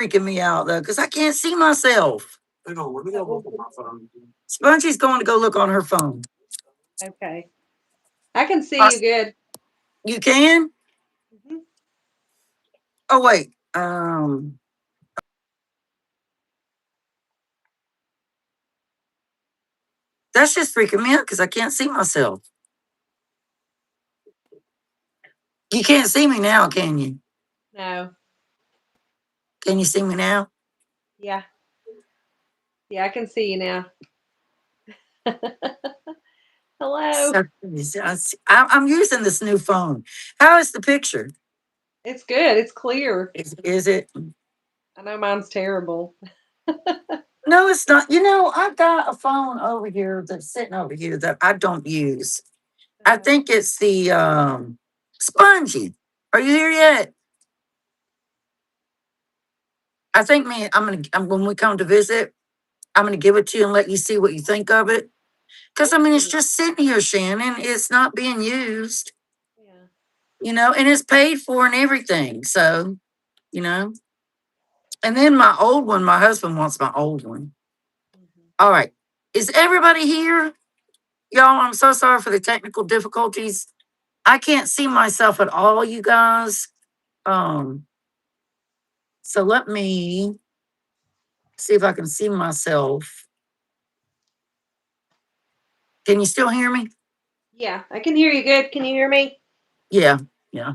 freaking me out though, because I can't see myself. Hang on, let me go look on my phone. Spongy's going to go look on her phone. Okay. I can see Uh, you good. you can? Mhm. Oh wait. That's just freaking me out because I can't see myself. You can't see me now, can you? No. Can you see me now? Yeah. Yeah, I can see you now. Hello. So, I'm using this new phone. How is the picture? It's good. It's clear. Is it? I know mine's terrible. No, it's not. You know, I've got a phone over here that's sitting over here that I don't use. I Uh-huh. think it's the Spongy. Are you here yet? I think when we come to visit, I'm gonna give it to you and let you see what you think of it. Because I Thank mean, it's you. just sitting here, Shannon. It's not being used, Yeah. and it's paid for and everything. So, you know. And then my old one, my husband wants my old one. Mhm. All right. Is everybody here? Y'all, I'm so sorry for the technical difficulties. I can't see myself at all, you guys. Um, so let me see if I can see myself. Can you still hear me? Yeah, I can hear you good. Can you hear me? Yeah, yeah.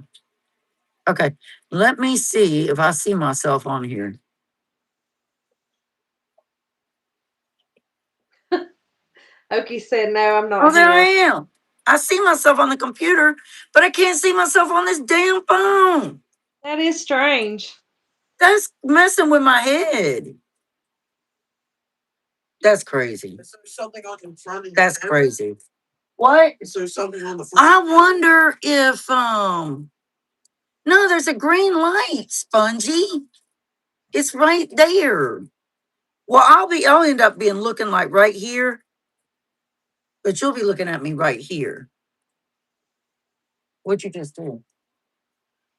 Okay. Let me see if I see myself on here. Oki said, no, I'm Oh, not there I here. am. I see myself on the computer, but I can't see myself on this damn phone. That is strange. That's messing with my head. That's crazy. Is there something on the front of your That's camera? Crazy. What? Is there something on the front? I wonder if no, there's a green light, Spongy. It's right there. Well, I'll end up being looking like right here, but you'll be looking at me right here. What you just do?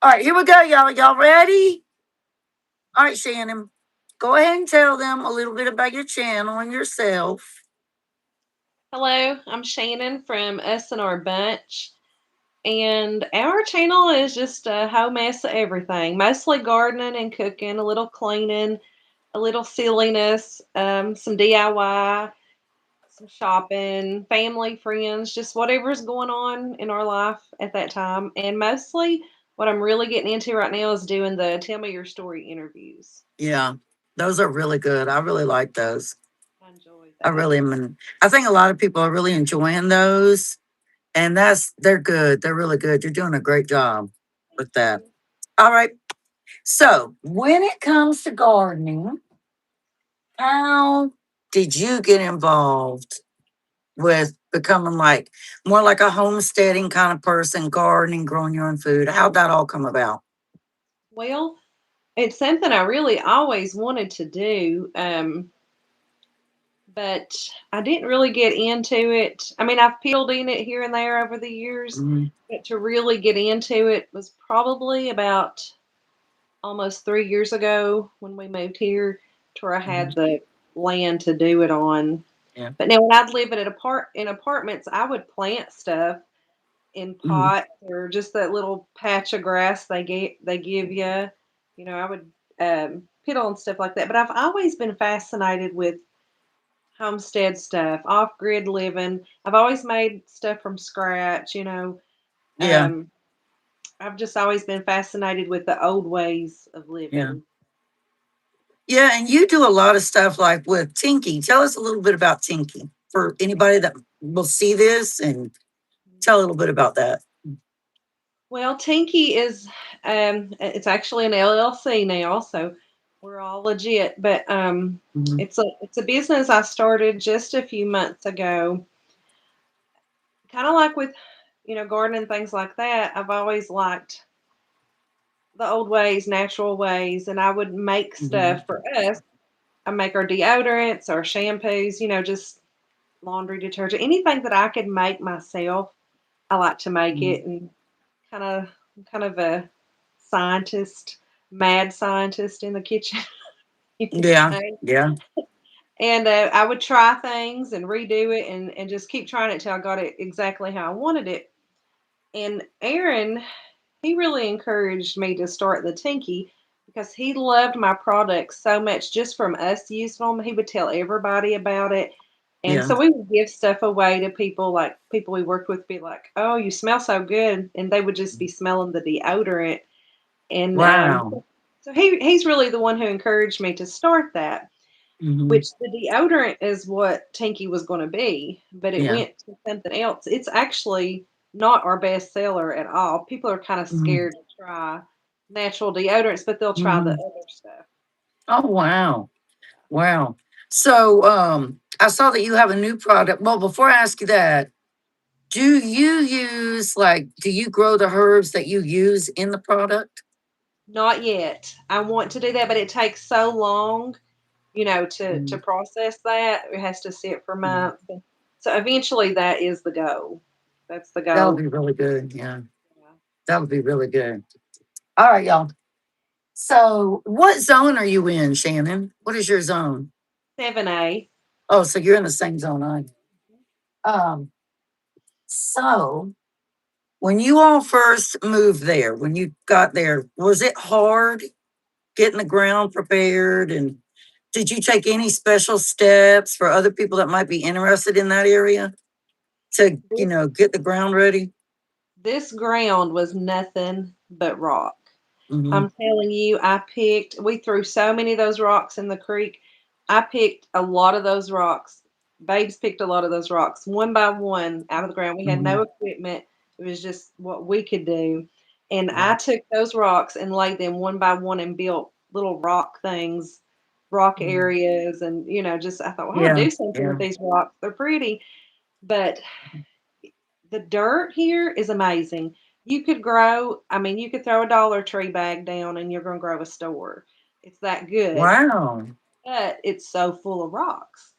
All right, here we go, y'all. Y'all ready? All right, Shannon. Go ahead and tell them a little bit about your channel and yourself. Hello, I'm Shannon from Us and Our Bunch. And our channel is just a whole mess of everything, mostly gardening and cooking, a little cleaning, a little silliness, some DIY, some shopping, family, friends, just whatever's going on in our life at that time. And mostly what I'm really getting into right now is doing the Tell Me Your Story interviews. Yeah, those are really good. I really like those. I enjoy I that. really am. I think a lot of people are really enjoying those, and they're good. They're really good. You're doing a great job Thank with that. you. All right. So when it comes to gardening, how did you get involved with becoming like more like a homesteading kind of person, gardening, growing your own food? How'd that all come about? Well, it's something I really always wanted to do. But I didn't really get into it. I mean, I've peeled in it here and there over the years, Mhm. but to really get into it was probably about almost 3 years ago when we moved here to where I Mhm. had the land to do it on. Yeah. But now when I'd live in apartments, I would plant stuff in Mhm. pots or just that little patch of grass they give you. You know, I would piddle and stuff like that. But I've always been fascinated with homestead stuff, off grid living. I've always made stuff from scratch, you know. Yeah. Um, I've just always been fascinated with the old ways of Yeah. living. Yeah. And you do a lot of stuff like with Tinky. Tell us a little bit about Tinky for anybody that will see this and tell a little bit about that. Well, Tinky is it's actually an LLC now, so we're all legit. But Mhm. it's a business I started just a few months ago. Kind of like with gardening things like that. I've always liked the old ways, natural ways, and I would make Mhm. stuff for us. I make our deodorants, our shampoos, just laundry detergent, anything that I could make myself. I like to make Mhm. it, and kind of, kind of a scientist, mad scientist in the kitchen. Yeah. Yeah. And I would try things and redo it and just keep trying it till I got it exactly how I wanted it. And Aaron, he really encouraged me to start the Tinky because he loved my products so much just from us using them. He would tell everybody about it. And Yeah. so we would give stuff away to people, like people we worked with, be like, "Oh, you smell so good," and they would just be smelling the deodorant. And Wow. so he's really the one who encouraged me to start that. Hmm. Which the deodorant is what Tinky was going to be, but it Yeah. went to something else. It's actually not our best seller at all. People are kind of Hmm. scared to try natural deodorants, but they'll try the Hmm. other stuff. Oh, wow. Wow. So, I saw that you have a new product. Well, before I ask you that, do you use like, do you grow the herbs that you use in the product? Not yet. I want to do that, but it takes so long, to Mhm. process that. It has to sit for Mhm. months. So eventually that is the goal. That's the That'll goal. be really good. Yeah. Yeah. That'll be really good. All right, y'all. So, what zone are you in, Shannon? What is your zone? 7A. Oh, so you're in the same zone I am. So, when you all first moved there, when you got there, was it hard getting the ground prepared? And did you take any special steps for other people that might be interested in that area to, get the ground ready? This ground was nothing but rock. Hmm. I'm telling you, we threw so many of those rocks in the creek. I picked a lot of those rocks. Babes picked a lot of those rocks one by one out of the ground. We had Hmm. no equipment. It was just what we could do. And Yeah. I took those rocks and laid them one by one and built little rock things, rock Mhm. areas. And, just I thought, well, I'll Yeah. do something with Yeah. these rocks. They're pretty. But the dirt here is amazing. You could throw a Dollar Tree bag down and you're going to grow a store. It's that good, Wow. but it's so full of rocks.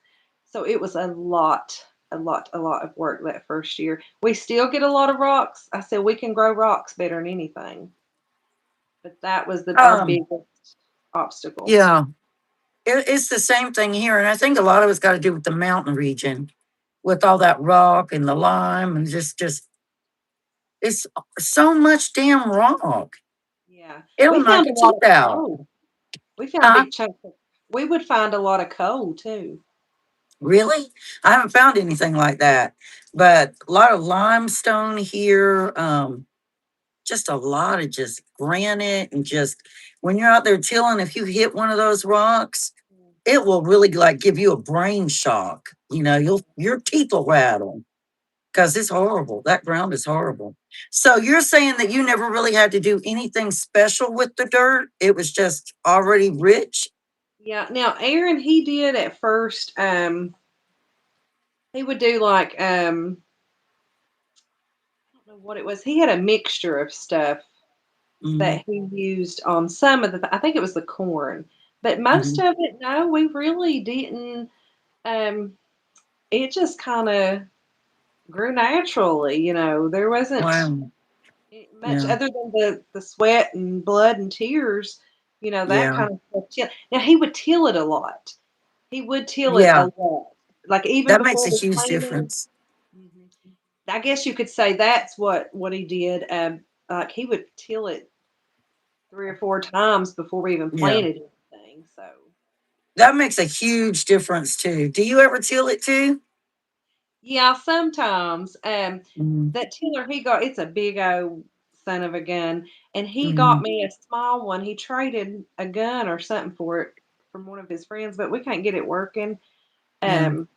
So it was a lot of work that first year. We still get a lot of rocks. I said we can grow rocks better than anything, but that was our Um, biggest obstacle. yeah. It's the same thing here. And I think a lot of it's got to do with the mountain region with all that rock and the lime and just it's so much damn rock. Yeah, It'll we knock found a your lot teeth of out. coal. We found Huh? big chunks of. We would find a lot of coal too. Really? I haven't found anything like that. But a lot of limestone here, just a lot of just granite and just when you're out there tilling, if you hit one of those rocks, it will really like give you a brain shock. Your teeth will rattle because it's horrible. That ground is horrible. So you're saying that you never really had to do anything special with the dirt? It was just already rich? Yeah. Now, Aaron, he did at first. He would do like I don't know what it was. He had a mixture of stuff Mm-hmm. that he used on some of the. I think it was the corn, but most Hmm. of it, no, we really didn't. Um, it just kind of grew naturally. There wasn't Wow. much Yeah. other than the sweat and blood and tears. That Yeah. kind of stuff. Now he would till it a lot. He would till it Yeah. a lot. Like even That makes before a we huge planted. difference. Mhm. I guess you could say that's what he did. Like he would till it 3 or 4 times before we even Yeah. planted anything. So That makes a huge difference too. Do you ever till it too? yeah, sometimes Mm-hmm. that tiller he got, it's a big old son of a gun, and he Mm-hmm. got me a small one. He traded a gun or something for it from one of his friends, but we can't get it working. Yeah. Um,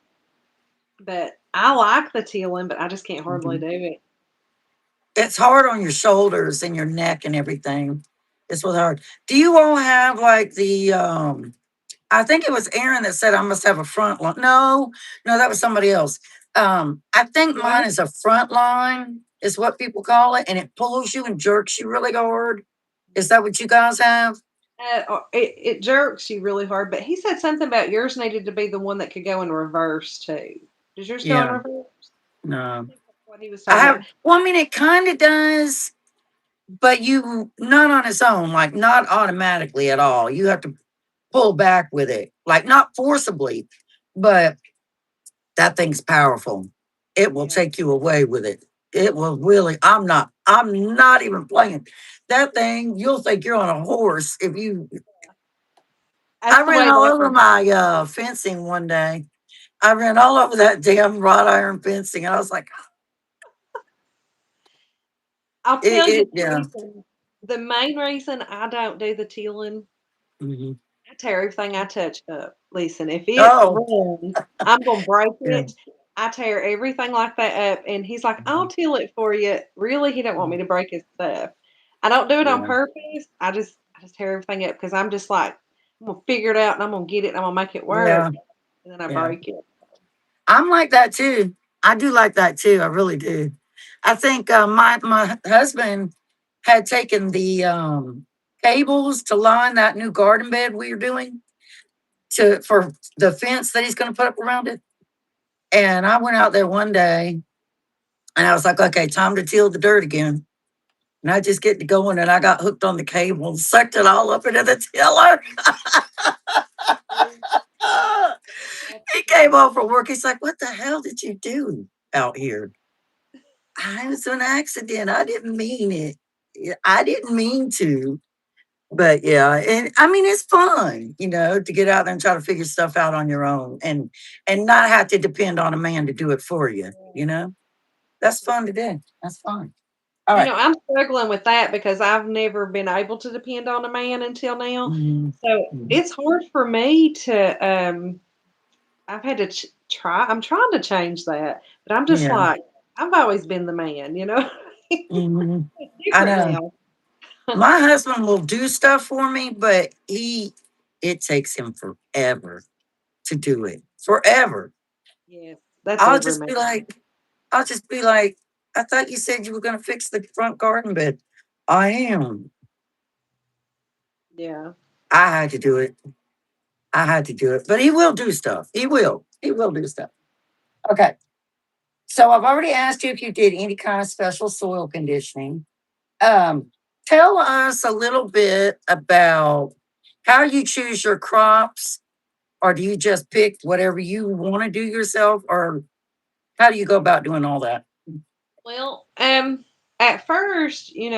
but I like the tilling, but I just can't hardly Mm-hmm. do it. It's hard on your shoulders and your neck and everything. It's really hard. Do you all have like the I think it was Aaron that said I must have a front line. No, no, that was somebody else. I think mine What? is a front line, is what people call it, and it pulls you and jerks you really hard. Is that what you guys have? It jerks you really hard, but he said something about yours needed to be the one that could go in reverse too. Does yours go in Yeah, reverse? I no. think that's what he was I talking about. have, well, I mean, it kind of does, but you not on its own, like not automatically at all. You have to. pull back with it, like not forcibly, but that thing's powerful. It will Yeah. take you away with it. It will really. I'm not even playing. That thing, you'll think you're on a horse if you. I That's the ran way all that over was. my fencing one day. I ran all over that damn wrought iron fencing, and I was like, I'll tell you yeah. the main reason I don't do the tealing, Hmm. I tear everything I touch up. Listen, if it Oh, runs, I'm gonna break yeah. it. I tear everything like that up, and he's like, "I'll Mhm. teal it for you." Really, he don't want me to break his stuff. I don't do it on Yeah. purpose. I just tear everything up because I'm just like, I'm gonna figure it out and I'm gonna get it and I'm gonna make it Yeah. work, and then I Yeah. break it. I'm like that too. I do like that too. I really do. I think my husband had taken the cables to line that new garden bed we are doing to for the fence that he's going to put up around it. And I went out there one day and I was like, okay, time to till the dirt again. And I just get to going and I got hooked on the cable and sucked it all up into the tiller. That's He came funny. home from work. He's like, what the hell did you do out here? I was an accident. I didn't mean it. I didn't mean to. But yeah, and I mean it's fun, to get out there and try to figure stuff out on your own and not have to depend on a man to do it for you. That's fun to do. That's fun. All right. I'm struggling with that because I've never been able to depend on a man until now. Mhm. So Mhm. it's hard for me to, I've had to try, I'm trying to change that, but I'm just Yeah. like, I've always been the man. Hmm. It's I different know. now. My husband will do stuff for me, but it takes him forever to do it. Forever. Yes, that's I'll every just man. be like, I'll just be like, I thought you said you were going to fix the front garden bed. I am. Yeah. I had to do it. I had to do it. But he will do stuff. He will. He will do stuff. Okay. So I've already asked you if you did any kind of special soil conditioning. Um, Tell us a little bit about how you choose your crops, or do you just pick whatever you want to do yourself, or how do you go about doing all that? Well, at first, we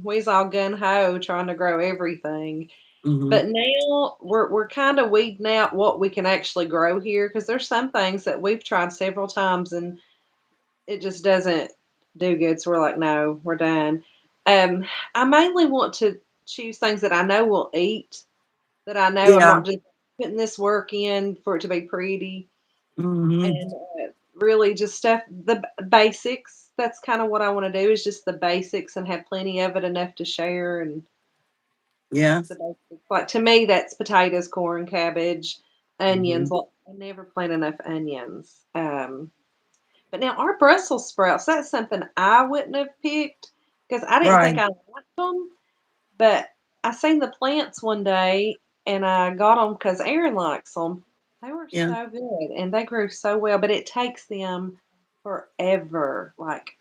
was all gun ho trying to grow everything. Hmm. But now we're kind of weeding out what we can actually grow here because there's some things that we've tried several times and it just doesn't do good. So we're like, no, we're done. Um, I mainly want to choose things that I know will eat, that I know I'm Yeah. not just putting this work in for it to be pretty, Hmm. and really just stuff, the basics. That's kind of what I want to do is just the basics and have plenty of it enough to share and Yeah. just the basics. Like to me, that's potatoes, corn, cabbage, onions. Hmm. Well, I never plant enough onions. But now our Brussels sprouts, that's something I wouldn't have picked because I didn't think Right. I liked them. But I seen the plants one day and I got them because Aaron likes them. They were Yeah. so good and they grew so well, but it takes them forever. Like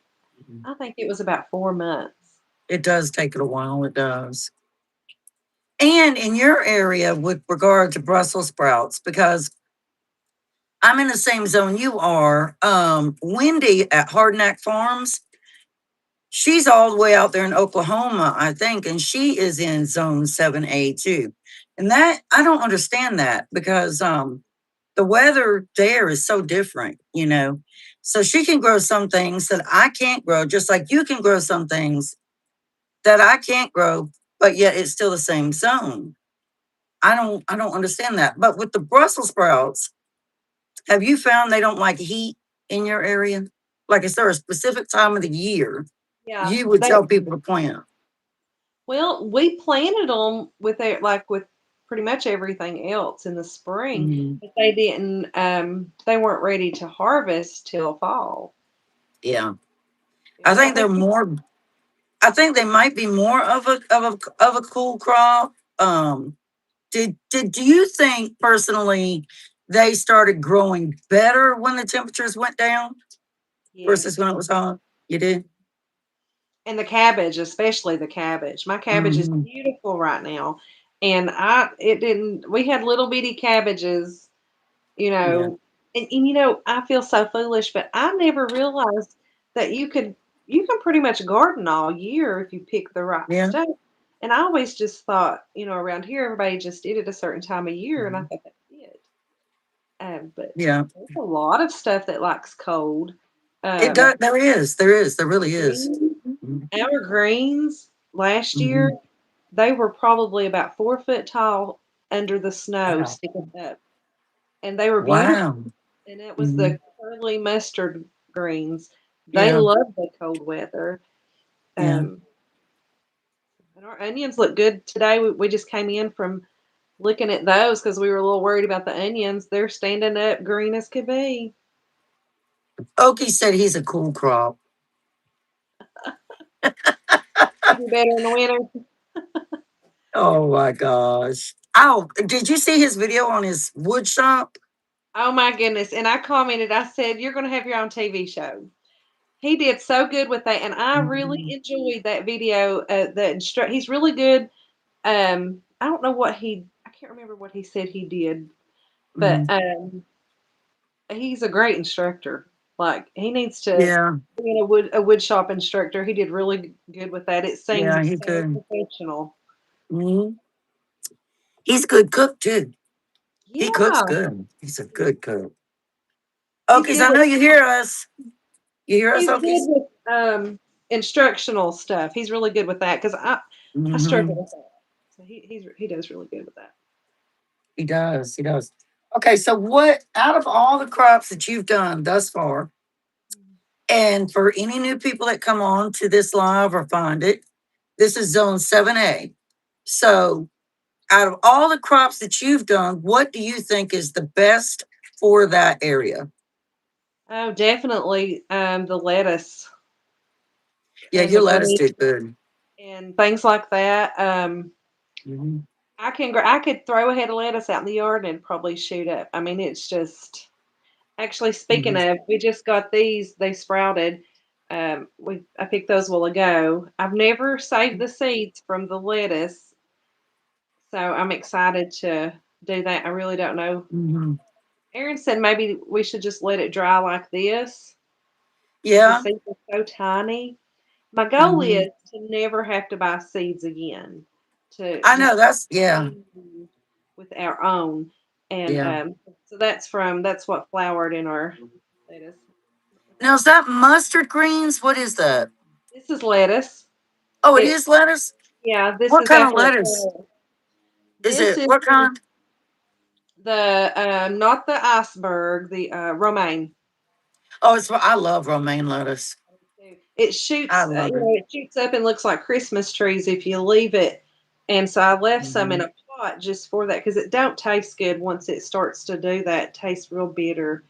I think it was about 4 months. It does take it a while. It does. And in your area, with regard to Brussels sprouts, because I'm in the same zone you are, Wendy at Hardnack Farms, she's all the way out there in Oklahoma, I think, and she is in zone 7A too. And that, I don't understand that because the weather there is so different. So she can grow some things that I can't grow, just like you can grow some things that I can't grow, but yet it's still the same zone. I don't understand that. But with the Brussels sprouts, have you found they don't like heat in your area? Like, is there a specific time of the year Yeah, you would tell people to plant? well, we planted them with it, like with pretty much everything else in the spring, Mhm. but they didn't. They weren't ready to harvest till fall. Yeah, I Yeah, think they they're keep. more. I think they might be more of a cool crop. Did do you think personally they started growing better when the temperatures went down versus when Yes, it was hot? You did. and the cabbage, especially the cabbage. My cabbage is Hmm. beautiful right now, and it didn't. We had little bitty cabbages, you Yeah. know, and I feel so foolish, but I never realized that you can pretty much garden all year if you pick the right Yeah. stuff. And I always just thought, around here everybody just did it a certain time of year, and I Mhm. thought that's it. But Yeah. there's a lot of stuff that likes cold. It does. Um, There is. There is. There really is. Greens, Mhm. our greens last year, Mhm. they were probably about 4 foot tall under the snow Wow. sticking up, and they were beautiful. Wow. And it was Hmm. the curly mustard greens. They Yeah. love the cold weather. Yeah. Um, and our onions look good today. We just came in from looking at those because we were a little worried about the onions. They're standing up green as could be. Okie said he's a cool crop. They do better in the winter. Oh my gosh. Oh, did you see his video on his wood shop? Oh my goodness. And I commented, I said, "You're going to have your own TV show." He did so good with that. And I really Mhm. enjoyed that video. He's really good. I don't know I can't remember what he said he did, but Mhm. he's a great instructor. Like he needs to Yeah. be a wood shop instructor. He did really good with that. It Yeah. seemed He so could. professional. Mhm. He's a good cook too. He cooks Yeah, good. He's a good cook. he's Okies, good I know with you hear us. You hear us, he's good Okies? with instructional stuff. He's really good with that because I struggle Hmm. with that. So he does really good with that. He does. He does. Okay, so what out of all the crops that you've done thus far, and for any new people that come on to this live or find it, this is zone 7A. So out of all the crops that you've done, what do you think is the best for that area? Oh, definitely the lettuce Yeah, and your the lettuce green did good. and things like that. Mhm. I could throw a head of lettuce out in the yard and it'd probably shoot up. I mean, it's just actually speaking Mhm. of, we just got these. They sprouted. I picked those a while ago. I've never saved the seeds from the lettuce, so I'm excited to do that. I really don't know. Mhm. Aaron said maybe we should just let it dry like this because the Yeah. seeds are so tiny. My goal Hmm. is to never have to buy seeds again, to I know just that's yeah. continue with our own. And Yeah. so that's what flowered in our lettuce. Now is that mustard greens? What is that? This is lettuce. Oh, it It is lettuce. Yeah, this What is kind of after it lettuce flowers. is This it? is What kind? the not the iceberg, the romaine. Oh, it's I love romaine lettuce. It I shoots, love it. it shoots up and looks like Christmas trees if you leave it. And so I left some in Hmm. a pot just for that because it don't taste good once it starts to do that. It tastes real bitter,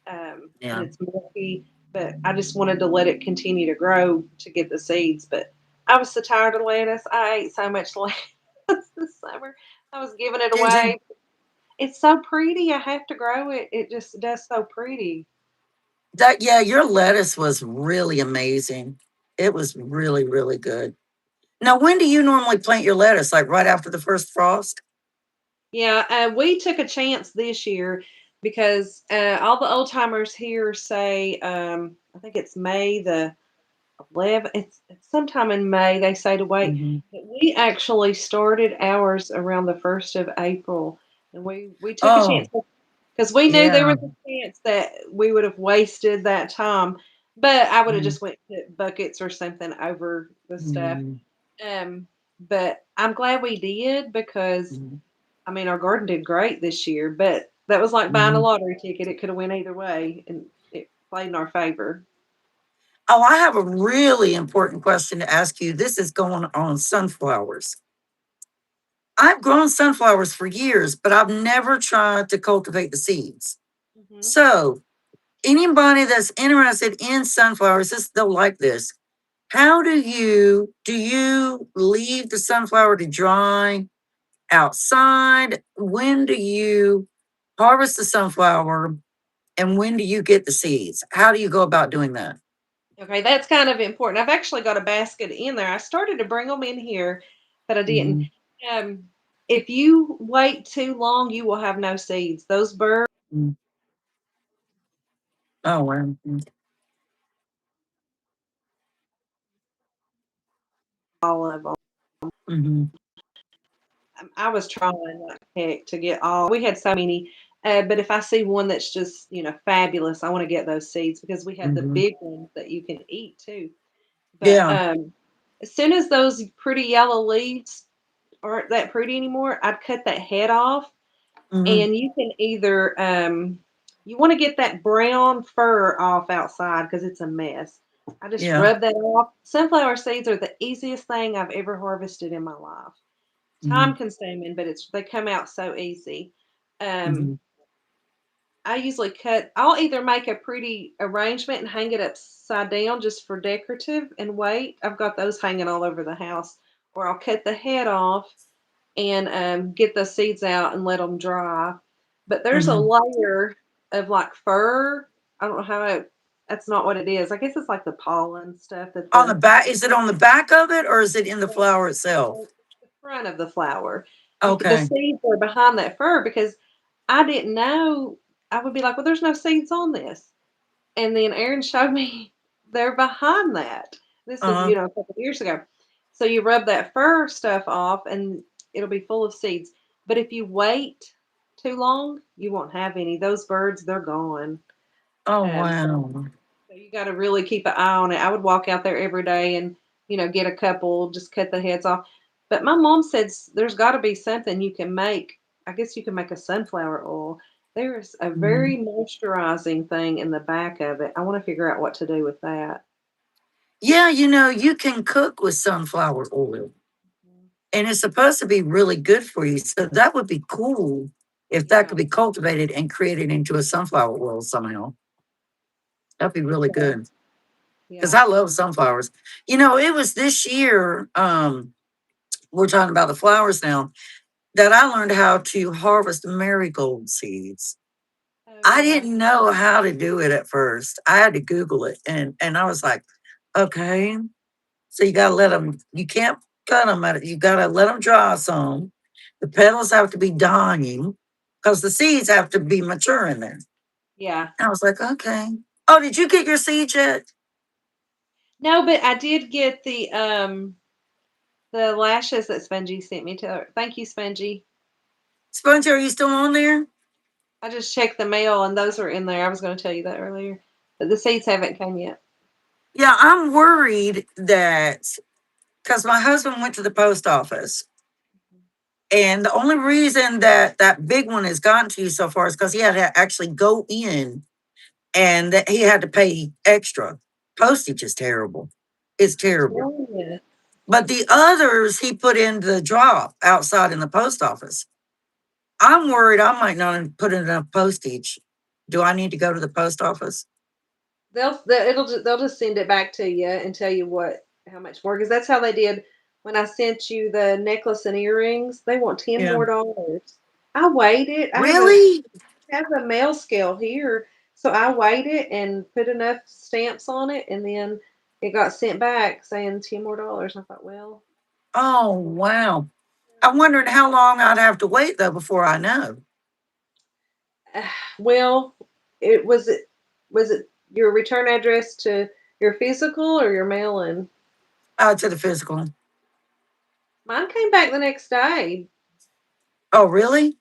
and Yeah. it's milky. But I just wanted to let it continue to grow to get the seeds. But I was so tired of lettuce. I ate so much lettuce this summer. I was giving it Did you? away. It's so pretty. I have to grow it. It just does so pretty. That yeah, your lettuce was really amazing. It was really, really good. Now, when do you normally plant your lettuce? Like right after the first frost? Yeah, we took a chance this year because all the old timers here say, I think it's May the 11th. It's sometime in May they say to wait. Hmm. But we actually started ours around the 1st of April, and we took a chance Oh, because we knew there yeah. was a chance that we would have wasted that time. But I would have Mhm. just went to buckets or something over the stuff. Mhm. Um, but I'm glad we did because Mhm. I mean, our garden did great this year, but that was like buying a Mhm. lottery ticket. It could have went either way, and it played in our favor. Oh, I have a really important question to ask you. This is going on sunflowers. I've grown sunflowers for years, but I've never tried to cultivate the seeds. Hmm. So, anybody that's interested in sunflowers, they'll like this. How do you leave the sunflower to dry outside? When do you harvest the sunflower and when do you get the seeds? How do you go about doing that? Okay, that's kind of important. I've actually got a basket in there. I started to bring them in here, but I didn't. Mhm. Um, If you wait too long, you will have no seeds. Those birds, Mm. Oh, wow. all of them. Mm-hmm. I was trying like heck to get all. We had so many, but if I see one that's just fabulous, I want to get those seeds because we have the Mm-hmm. big ones that you can eat too. But Yeah. as soon as those pretty yellow leaves aren't that pretty anymore, I'd cut that head off, Mm-hmm. and you can either you want to get that brown fur off outside because it's a mess. I just Yeah. rub that off. Sunflower seeds are the easiest thing I've ever harvested in my life. Mm-hmm. Time consuming, but they come out so easy. Um, Mm-hmm. I usually cut. I'll either make a pretty arrangement and hang it upside down just for decorative and wait. I've got those hanging all over the house, or I'll cut the head off and get the seeds out and let them dry. But there's a Mm-hmm. layer of like fur. I don't know how that's not what it is. I guess it's like the pollen stuff that On the back, is it on the back of it or is it in the flower itself? the front of the flower. The Okay. seeds are behind that fur because I didn't know. I would be like, well, there's no seeds on this. And then Aaron showed me they're behind that. This is, Uh-huh. a couple of years ago. So you rub that fur stuff off and it'll be full of seeds. But if you wait too long, you won't have any. Those birds, they're gone. Oh, So wow. you got to really keep an eye on it. I would walk out there every day and, get a couple, just cut the heads off. But my mom said there's got to be something you can make. I guess you can make a sunflower oil. There's a Mhm. very moisturizing thing in the back of it. I want to figure out what to do with that. Yeah, you can cook with sunflower oil, and it's supposed to be really good for you. So that would be cool if that Yeah. could be cultivated and created into a sunflower oil somehow. That'd be really Yeah. good because Yeah. I love sunflowers. It was this year, we're talking about the flowers now, that I learned how to harvest marigold seeds. Oh I yeah. didn't know how to do it at first. I had to Google it, and I was like, okay. So you gotta let them. You can't cut them. You gotta let them dry some. The petals have to be dying because the seeds have to be mature in there. Yeah. I was like, okay. Oh, did you get your seeds yet, No, but I did get the lashes that Spongy sent me to. Thank you, Spongy. Sponge? Are you still on there? I just checked the mail and those are in there. I was going to tell you that earlier. But the seeds haven't come yet. Yeah, I'm worried that because my husband went to the post office, and the only reason that that big one has gotten to you so far is because he had to actually go in and that he had to pay extra. Postage is terrible. It's I'm terrible. telling you. But the others he put in the drop outside in the post office. I'm worried I might not put in enough postage. Do I need to go to the post office? They'll just send it back to you and tell you how much more because that's how they did when I sent you the necklace and earrings. They want Yeah. $10 more. I waited. I Really? have a mail scale here, so I waited and put enough stamps on it, and then it got sent back saying $10 more. I thought, well, Oh, wow. I'm wondering how long I'd have to wait though before I know. well, it was it your return address to your physical or your mail-in? To the physical. Mine came back the next day. Oh, really?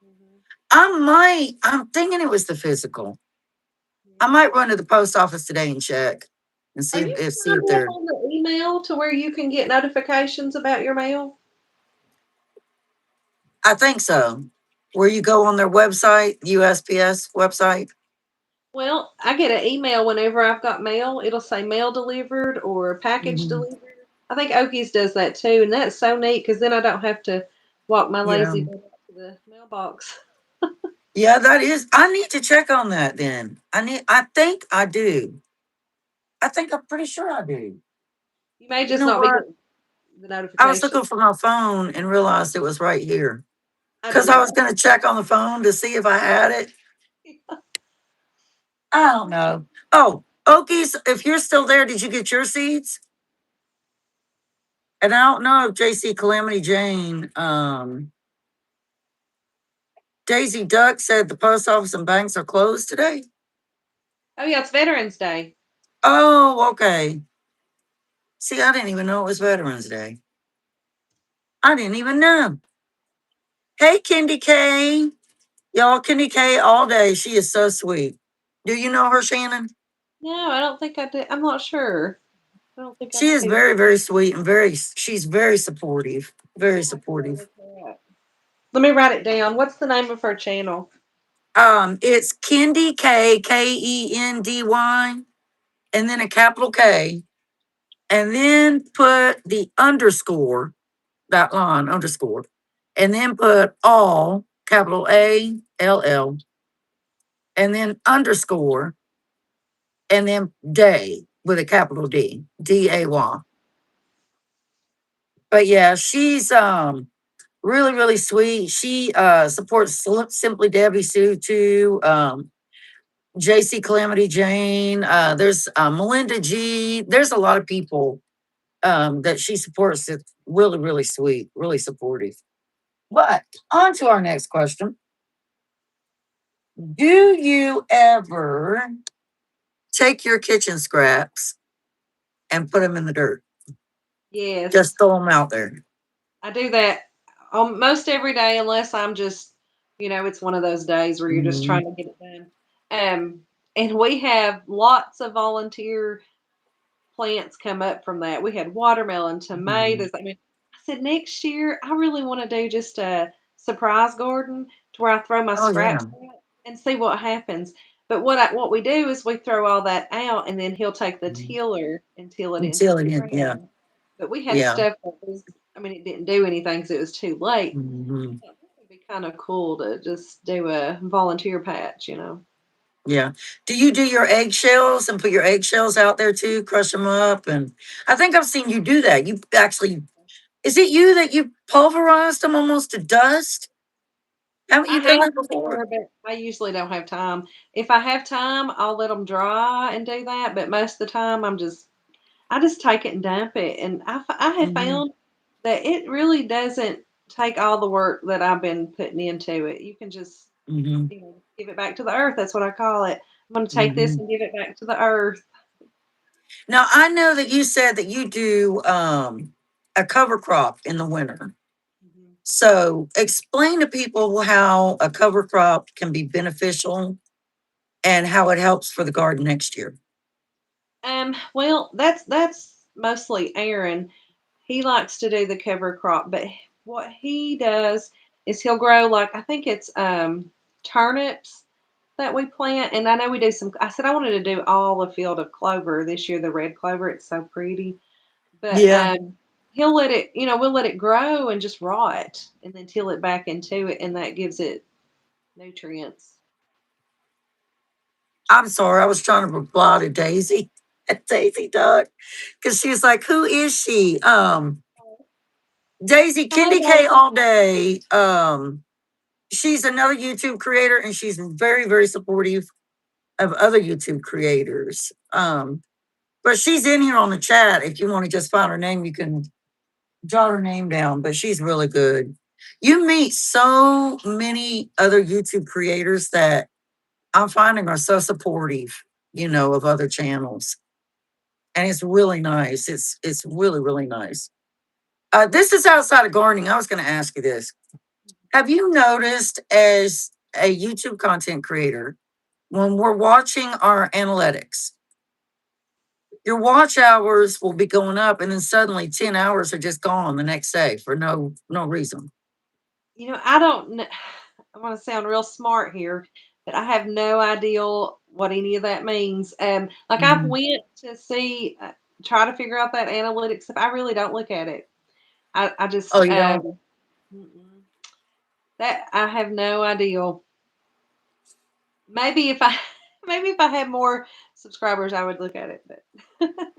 Mhm. I'm thinking it was the physical. I Yeah. might run to the post office today and check and Are see you if signed up they're. on the email to where you can get notifications about your mail? I think so. Where you go on their website, USPS website. Well, I get an email whenever I've got mail. It'll say mail delivered or package Hmm. delivered. I think Okies does that too, and that's so neat because then I don't have to walk my Yeah. lazy butt up to the mailbox. Yeah, that is. I need to check on that then. I think I do. I think I'm pretty sure I do. You may You just know not be what? getting the I was notification. looking for my phone and realized it was right here. I Because do I was that. going to check on the phone to see if I had it. I don't know. Oh, Okies, if you're still there, did you get your seeds? And I don't know if JC Calamity Jane. Daisy Duck said the post office and banks are closed today. Oh yeah, it's Veterans Day. Oh, okay. See, I didn't even know it was Veterans Day. I didn't even know. Hey, Candy K. Y'all, Candy K all day. She is so sweet. Do you know her, Shannon? No, I don't think I did. I'm not sure. I don't think I She is do. very, very sweet and she's very supportive. Very I'll have to go supportive. look her up. Let me write it down. What's the name of her channel? It's Kendi K, Kendy, and then a capital K, and then put the underscore, that line, underscore, and then put all, capital ALL, and then underscore, and then day with a capital DAY. But yeah, she's really, really sweet. She supports Simply Debbie Sue too. JC Calamity Jane. There's Melinda G. There's a lot of people that she supports. That's really, really sweet, really supportive. But on to our next question. Do you ever take your kitchen scraps and put them in the dirt? Yes, Just throw them out there. I do that almost every day, unless I'm just, it's one of those days where you're just Mhm. trying to get it done. And we have lots of volunteer plants come up from that. We had watermelon, Mhm. tomatoes. I mean, I said next year I really want to do just a surprise garden to where I throw my Oh scraps yeah. out and see what happens. But what we do is we throw all that out, and then he'll take the Mhm. tiller and till it into Until the it, yeah, ground. But we had yeah. stuff that was, I mean, it didn't do anything because it was too late. Mhm. I thought that would be kind of cool to just do a volunteer patch. Yeah. Do you do your eggshells and put your eggshells out there too? Crush them up, and I think I've seen you do that. You actually, is it you that you pulverized them almost to dust? Haven't I you done have that before? before, but I usually don't have time. If I have time, I'll let them dry and do that. But most of the time, I just take it and dump it. And I have Hmm. found that it really doesn't take all the work that I've been putting into it. You can just, Hmm. give it back to the earth. That's what I call it. I'm going to take this Hmm. and give it back to the earth. Now I know that you said that you do a cover crop in the winter. Mhm. So explain to people how a cover crop can be beneficial and how it helps for the garden next year. Well, that's mostly Aaron. He likes to do the cover crop, but what he does is he'll grow like I think it's turnips that we plant, and I know we do some. I said I wanted to do all the field of clover this year, the red clover. It's so pretty, but Yeah. he'll let it. We'll let it grow and just rot, and then till it back into it, and that gives it nutrients. I'm sorry, I was trying to reply to Daisy, Daisy Duck, because she was like, "Who is she?" Daisy Hi, Kendi K Daisy. all day. She's another YouTube creator, and she's very, very supportive of other YouTube creators. But she's in here on the chat. If you want to just find her name, you can jot her name down. But she's really good. You meet so many other YouTube creators that I'm finding are so supportive, of other channels, and it's really nice. It's really, really nice. This is outside of gardening. I was going to ask you this. Have you noticed as a YouTube content creator, when we're watching our analytics, your watch hours will be going up and then suddenly 10 hours are just gone the next day for no reason. I don't know. I want to sound real smart here, but I have no idea what any of that means. Like I've Mhm. went to see, try to figure out that analytics stuff. I really don't look at it. I Oh, just, you don't? mm-mm. That I have no idea. Maybe if I, maybe if I had more subscribers, I would look at it. But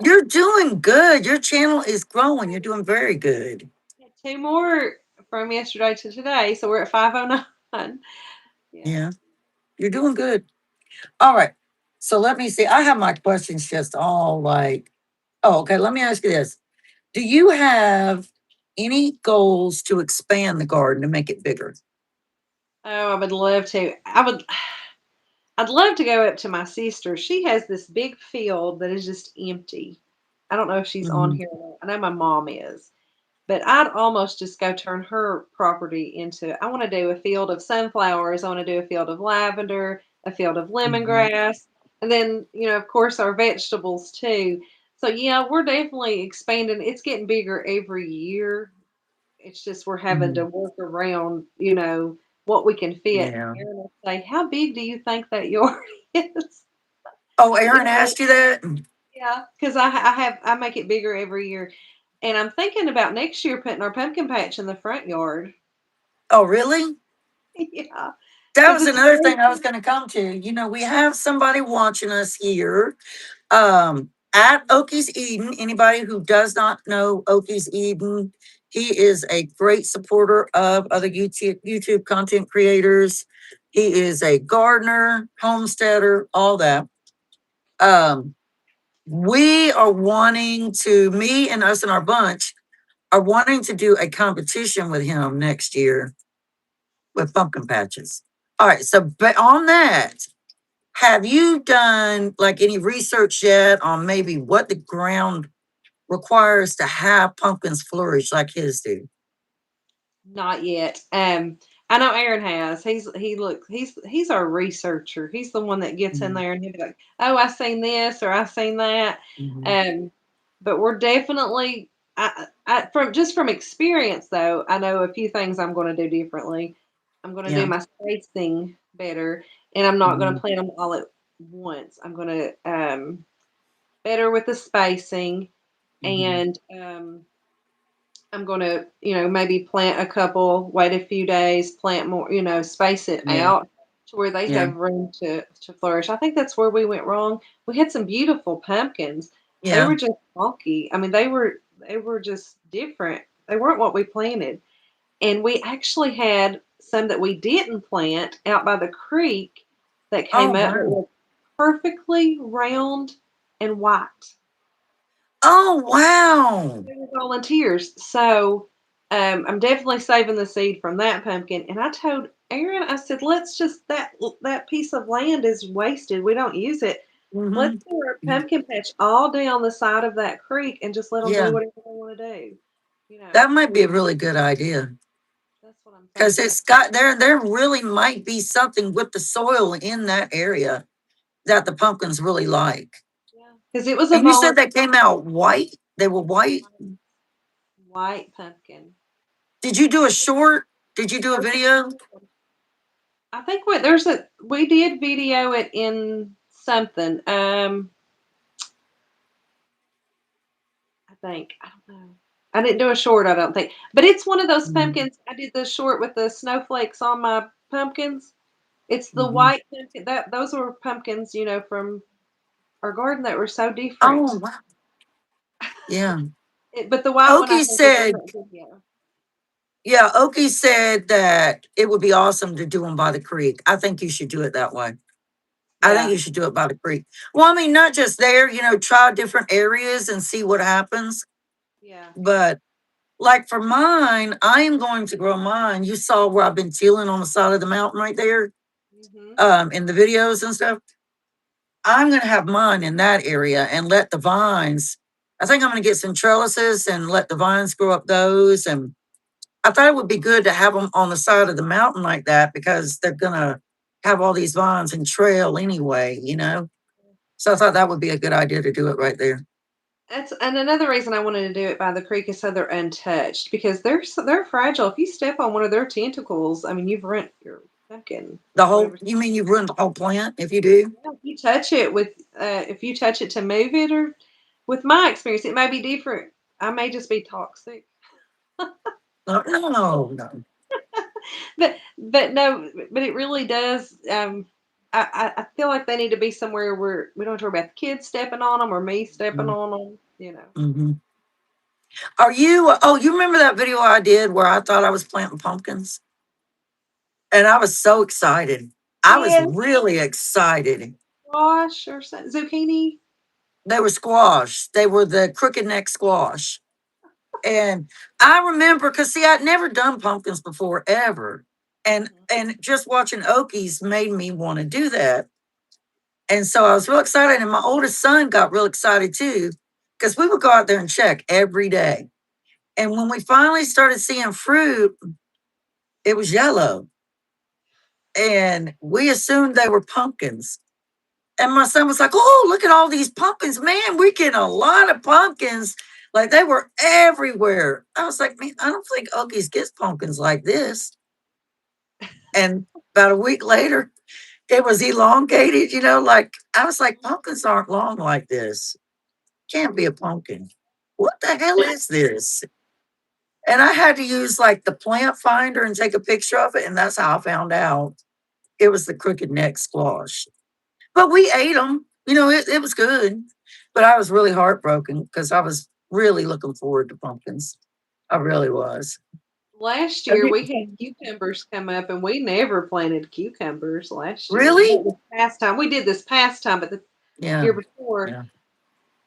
You're doing good. Your channel is growing. You're doing very good. two more from yesterday to today, so we're at 509. Yeah. Yeah, you're doing good. All right. So let me see. I have my questions just all like, oh, okay. Let me ask you this. Do you have any goals to expand the garden to make it bigger? Oh, I would love to. I'd love to go up to my sister. She has this big field that is just empty. I don't know if she's on Mhm. here or not. I know my mom is. But I'd almost just go turn her property into I want to do a field of sunflowers, I want to do a field of lavender, a field of Mhm. lemongrass, and then, of course, our vegetables too. So yeah, we're definitely expanding. It's getting bigger every year. It's just we're having to Mhm. work around, what we can fit. Yeah. Aaron will say, "How big do you think that yard is?" Oh, You Aaron know, asked you that? yeah, because I make it bigger every year, and I'm thinking about next year putting our pumpkin patch in the front yard. Oh, really? Yeah, That because was it's another very thing I was going to come to. We have somebody watching us here at Okies Eden. Anybody who does not know Okies Eden, he is a great supporter of other YouTube content creators. He is a gardener, homesteader, all that. Um, we are wanting to, me and us and our bunch are wanting to do a competition with him next year with pumpkin patches. All right, so but on that, have you done like any research yet on maybe what the ground requires to have pumpkins flourish like his do? not yet. I know Aaron has. He's our researcher. He's the one that gets in Mhm. there and he'll be like, "Oh, I seen this or I seen that." Mhm. Um, but we're definitely from experience though, I know a few things I'm going to do differently. I'm going to do Yeah. my spacing better, and I'm not going to Mhm. plant them all at once. I'm going to better with the spacing, Mhm. and I'm going to, maybe plant a couple, wait a few days, plant more, space it Yeah. out to where they Yeah. have room to flourish. I think that's where we went wrong. We had some beautiful pumpkins. They Yeah. were just funky. I mean, they were just different. They weren't what we planted. And we actually had some that we didn't plant out by the creek that Oh, came up that wow. were perfectly round and white. Oh, wow. They were volunteers. So I'm definitely saving the seed from that pumpkin. And I told Aaron, I said, let's just that piece of land is wasted. We don't use it. Let's Mhm. do our pumpkin patch all down the side of that creek and just let them do Yeah. whatever they want to do. You know, That might be a really good idea that's what I'm because thinking. it's got there really might be something with the soil in that area that the pumpkins really like. Yeah, because it was a And you said volunteer they came out white. They were white. white pumpkin. Did you do a short? Did you do a video? I think we did video it in something. I think. I don't know. I didn't do a short, I don't think. But it's one of those Mhm. pumpkins. I did the short with the snowflakes on my pumpkins. It's the Mhm. white pumpkin. Those were pumpkins, from our garden that were so Oh, different. wow. Yeah. But the white one I Okie think is in said, that video. yeah, Okie said that it would be awesome to do them by the creek. I think you should do it that way. I think Yeah. you should do it by the creek. Well, I mean, not just there, try different areas and see what happens. Yeah. But like for mine, I am going to grow mine. You saw where I've been tilling on the side of the mountain right there, Hmm. in the videos and stuff. I'm going to have mine in that area and let the vines. I think I'm going to get some trellises and let the vines grow up those. And I thought it would be good to have them on the side of the mountain like that because they're going to have all these vines and trail anyway. So I thought that would be a good idea to do it right there. And another reason I wanted to do it by the creek is so they're untouched because they're fragile. If you step on one of their tentacles, I mean, you've ruined your pumpkin The or whatever. whole, you mean you ruined the whole plant if you do? Yeah, if you touch it to move it, or with my experience, it may be different. I may just be toxic, No, no, no. but no, but it really does. I feel like they need to be somewhere where we don't have to worry about the kids stepping on them or me stepping on them. Mm-hmm. You remember that video I did where I thought I was planting pumpkins? And I was so excited. I was Yes, really excited. squash or something, zucchini. They were squash. They were the crooked neck squash. And I remember, because see, I'd never done pumpkins before, ever. And just watching Okies made me want to do that. And so I was real excited. And my oldest son got real excited too, because we would go out there and check every day. And when we finally started seeing fruit, it was yellow. And we assumed they were pumpkins. And my son was like, "Oh, look at all these pumpkins. Man, we're getting a lot of pumpkins." Like they were everywhere. I was like, "Man, I don't think Okies gets pumpkins like this." And about a week later, it was elongated, like I was like, pumpkins aren't long like this. Can't be a pumpkin. What the hell is this? And I had to use like the plant finder and take a picture of it. And that's how I found out it was the crooked neck squash. But we ate them. It was good. But I was really heartbroken because I was really looking forward to pumpkins. I really was. Last Have year you- we had cucumbers come up, and we never planted cucumbers last year. Really? This past time we did this past time, but the Yeah. year before Yeah.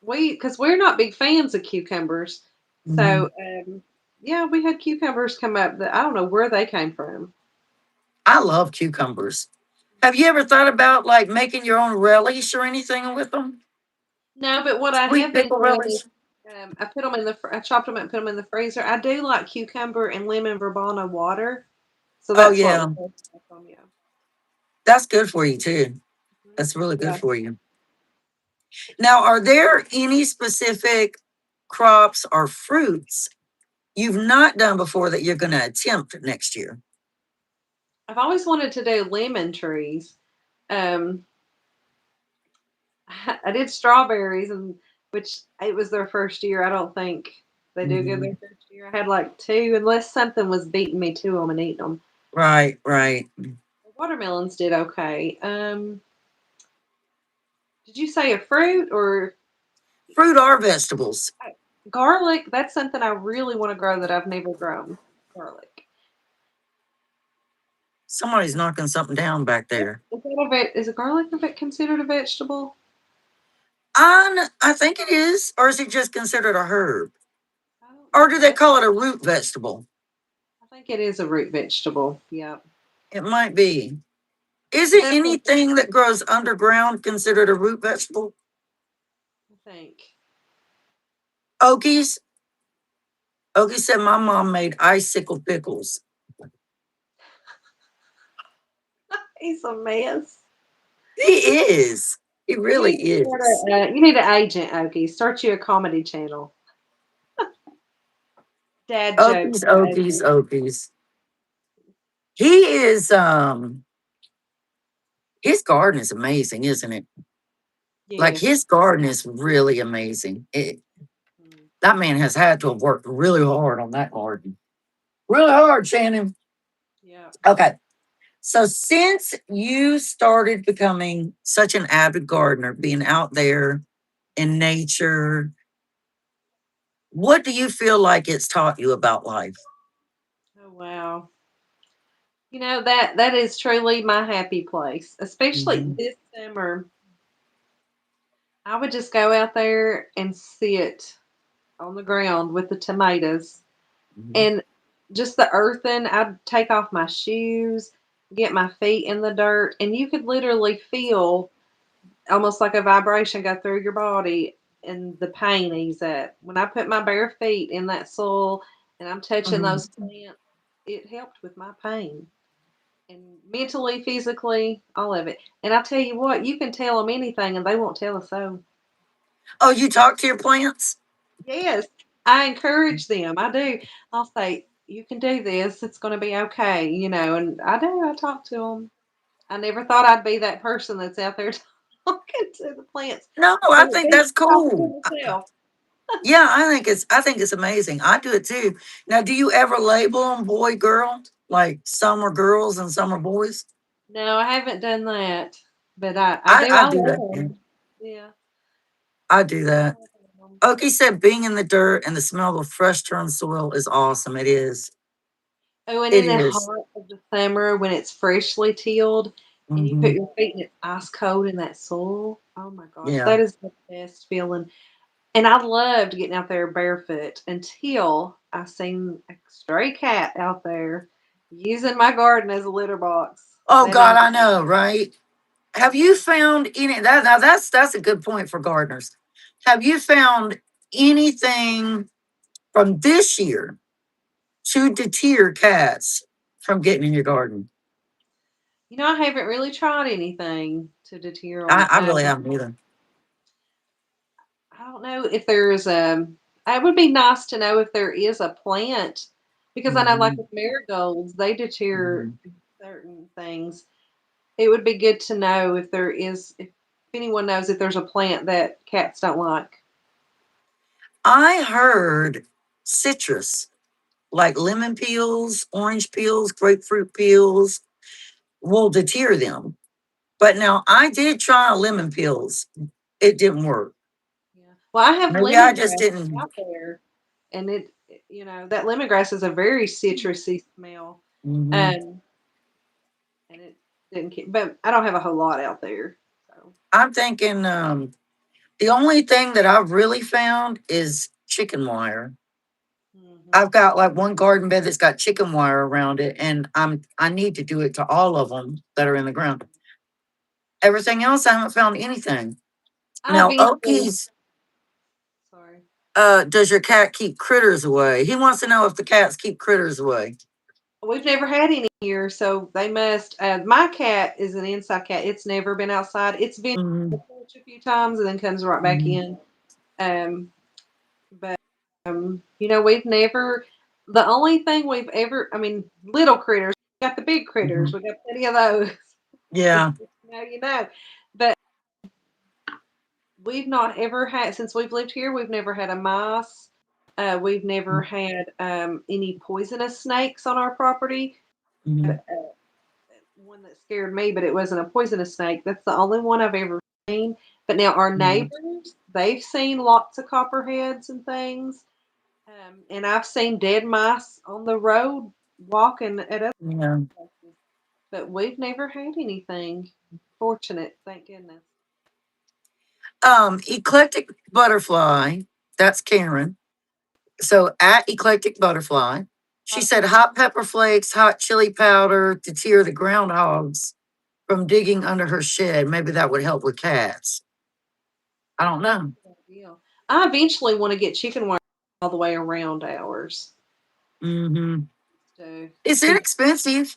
because we're not big fans of cucumbers. Mhm. So yeah, we had cucumbers come up that I don't know where they came from. I love cucumbers. Have you ever thought about like making your own relish or anything with them? No, but what I Sweet have been pickle doing relish? is I put them in I chopped them up and put them in the freezer. I do like cucumber and lemon verbena water, so Oh, that's what yeah. we're from. Yeah. That's good for you too. Mhm. That's really good Yeah. for you. Now, are there any specific crops or fruits you've not done before that you're going to attempt next year? I've always wanted to do lemon trees. Um, I did strawberries, and which it was their first year. I don't think they do good Mhm. their first year. I had like two, unless something was beating me to them and eating them. Right, right. The watermelons did okay. Did you say a fruit or Fruit or vegetables. garlic? That's something I really want to grow that I've never grown. Garlic. Somebody's knocking something down back there. Is a garlic considered a vegetable? I think it is. Or is it just considered a herb? I don't Or do they know. call it a root vegetable? I think it is a root vegetable. Yeah. It might be. But Isn't that's what anything that grows underground considered a root vegetable? I think. Okies. Okie said my mom made icicle pickles. He's a mess. He is. He really is. You need an agent, Okie. Start you a comedy channel. Dad jokes Okies, with Okies, Okie. Okies. He is his garden is amazing, isn't it? Like Yes. his garden is really amazing. Mm. That man has had to have worked really hard on that garden. Really hard, Shannon. Yeah. Okay. So since you started becoming such an avid gardener, being out there in nature, what do you feel like it's taught you about life? Oh wow. That is truly my happy place. Especially Mhm, this summer. I would just go out there and sit on the ground with the tomatoes mhm, and just the earthing. I'd take off my shoes, get my feet in the dirt, and you could literally feel almost like a vibration go through your body and the pain ease up. When I put my bare feet in that soil and I'm touching mhm. those plants, it helped with my pain. And mentally, physically, all of it. And I tell you what, you can tell them anything and they won't tell a soul. Oh, you talk to your plants? Yes, I encourage them. I do. I'll say, you can do this. It's going to be okay, and I do. I talk to them. I never thought I'd be that person that's out there talking to the plants, No, but I it think beats that's talking cool. to myself. Yeah, I think it's amazing. I do it too. Now, do you ever label them boy, girl? Like some are girls and some are boys? No, I haven't done that, but I I, do. I I do love that. Yeah, them. Yeah. I do I that. love them. Oki said being in the dirt and the smell of fresh turned soil is awesome. It is. Oh, and It in the is. heart of the summer when it's freshly tilled and you put Hmm. your feet and it's ice cold in that soil. Oh my gosh, Yeah. that is the best feeling. And I loved getting out there barefoot until I seen a stray cat out there. Using my garden as a litter box. Oh That God, ain't I know, right? Have you found any that now that's a good point for gardeners. Have you found anything from this year to deter cats from getting in your garden? I haven't really tried anything to deter them. I really haven't either. I don't know if there's it would be nice to know if there is a plant because I know like Mhm, with marigolds, they deter mhm. certain things. It would be good to know if there is, if anyone knows if there's a plant that cats don't like. I heard citrus, like lemon peels, orange peels, grapefruit peels, will deter them. But now I did try lemon peels. It didn't work. Yeah. Well, I have Maybe I just lemongrass didn't. out there, and that lemongrass is a very citrusy smell. Mhm. Um, and it didn't, but I don't have a whole lot out there. So, I'm thinking the only thing that I've really found is chicken wire. hmm I've got like one garden bed that's got chicken wire around it, and I need to do it to all of them that are in the ground. Everything else, I haven't found anything. I Now, eventually, Okies, sorry. does your cat keep critters away? He wants to know if the cats keep critters away. We've never had any here, so they must. My cat is an inside cat. It's never been outside. It's been on Mhm, the porch a few times and then comes right back mhm, in. Um, but we've never. The only thing we've ever, I mean, little critters. We got the big critters. mhm. We got plenty of those. If Yeah. you know. But we've not ever had since we've lived here. We've never had a mice. We've never had any poisonous snakes on our property. Mhm, One that scared me, but it wasn't a poisonous snake. That's the only one I've ever seen. But now our mhm. neighbors, they've seen lots of copperheads and things. And I've seen dead mice on the road walking at other Yeah. places. But we've never had anything. Fortunate, thank goodness. Eclectic butterfly. That's Karen. So at Eclectic Butterfly, she said Okay. hot pepper flakes, hot chili powder to tear the groundhogs from digging under her shed. Maybe that would help with cats. I don't That's know. a good deal. I eventually want to get chicken wire all the way around ours. Hmm. So, It's be- inexpensive.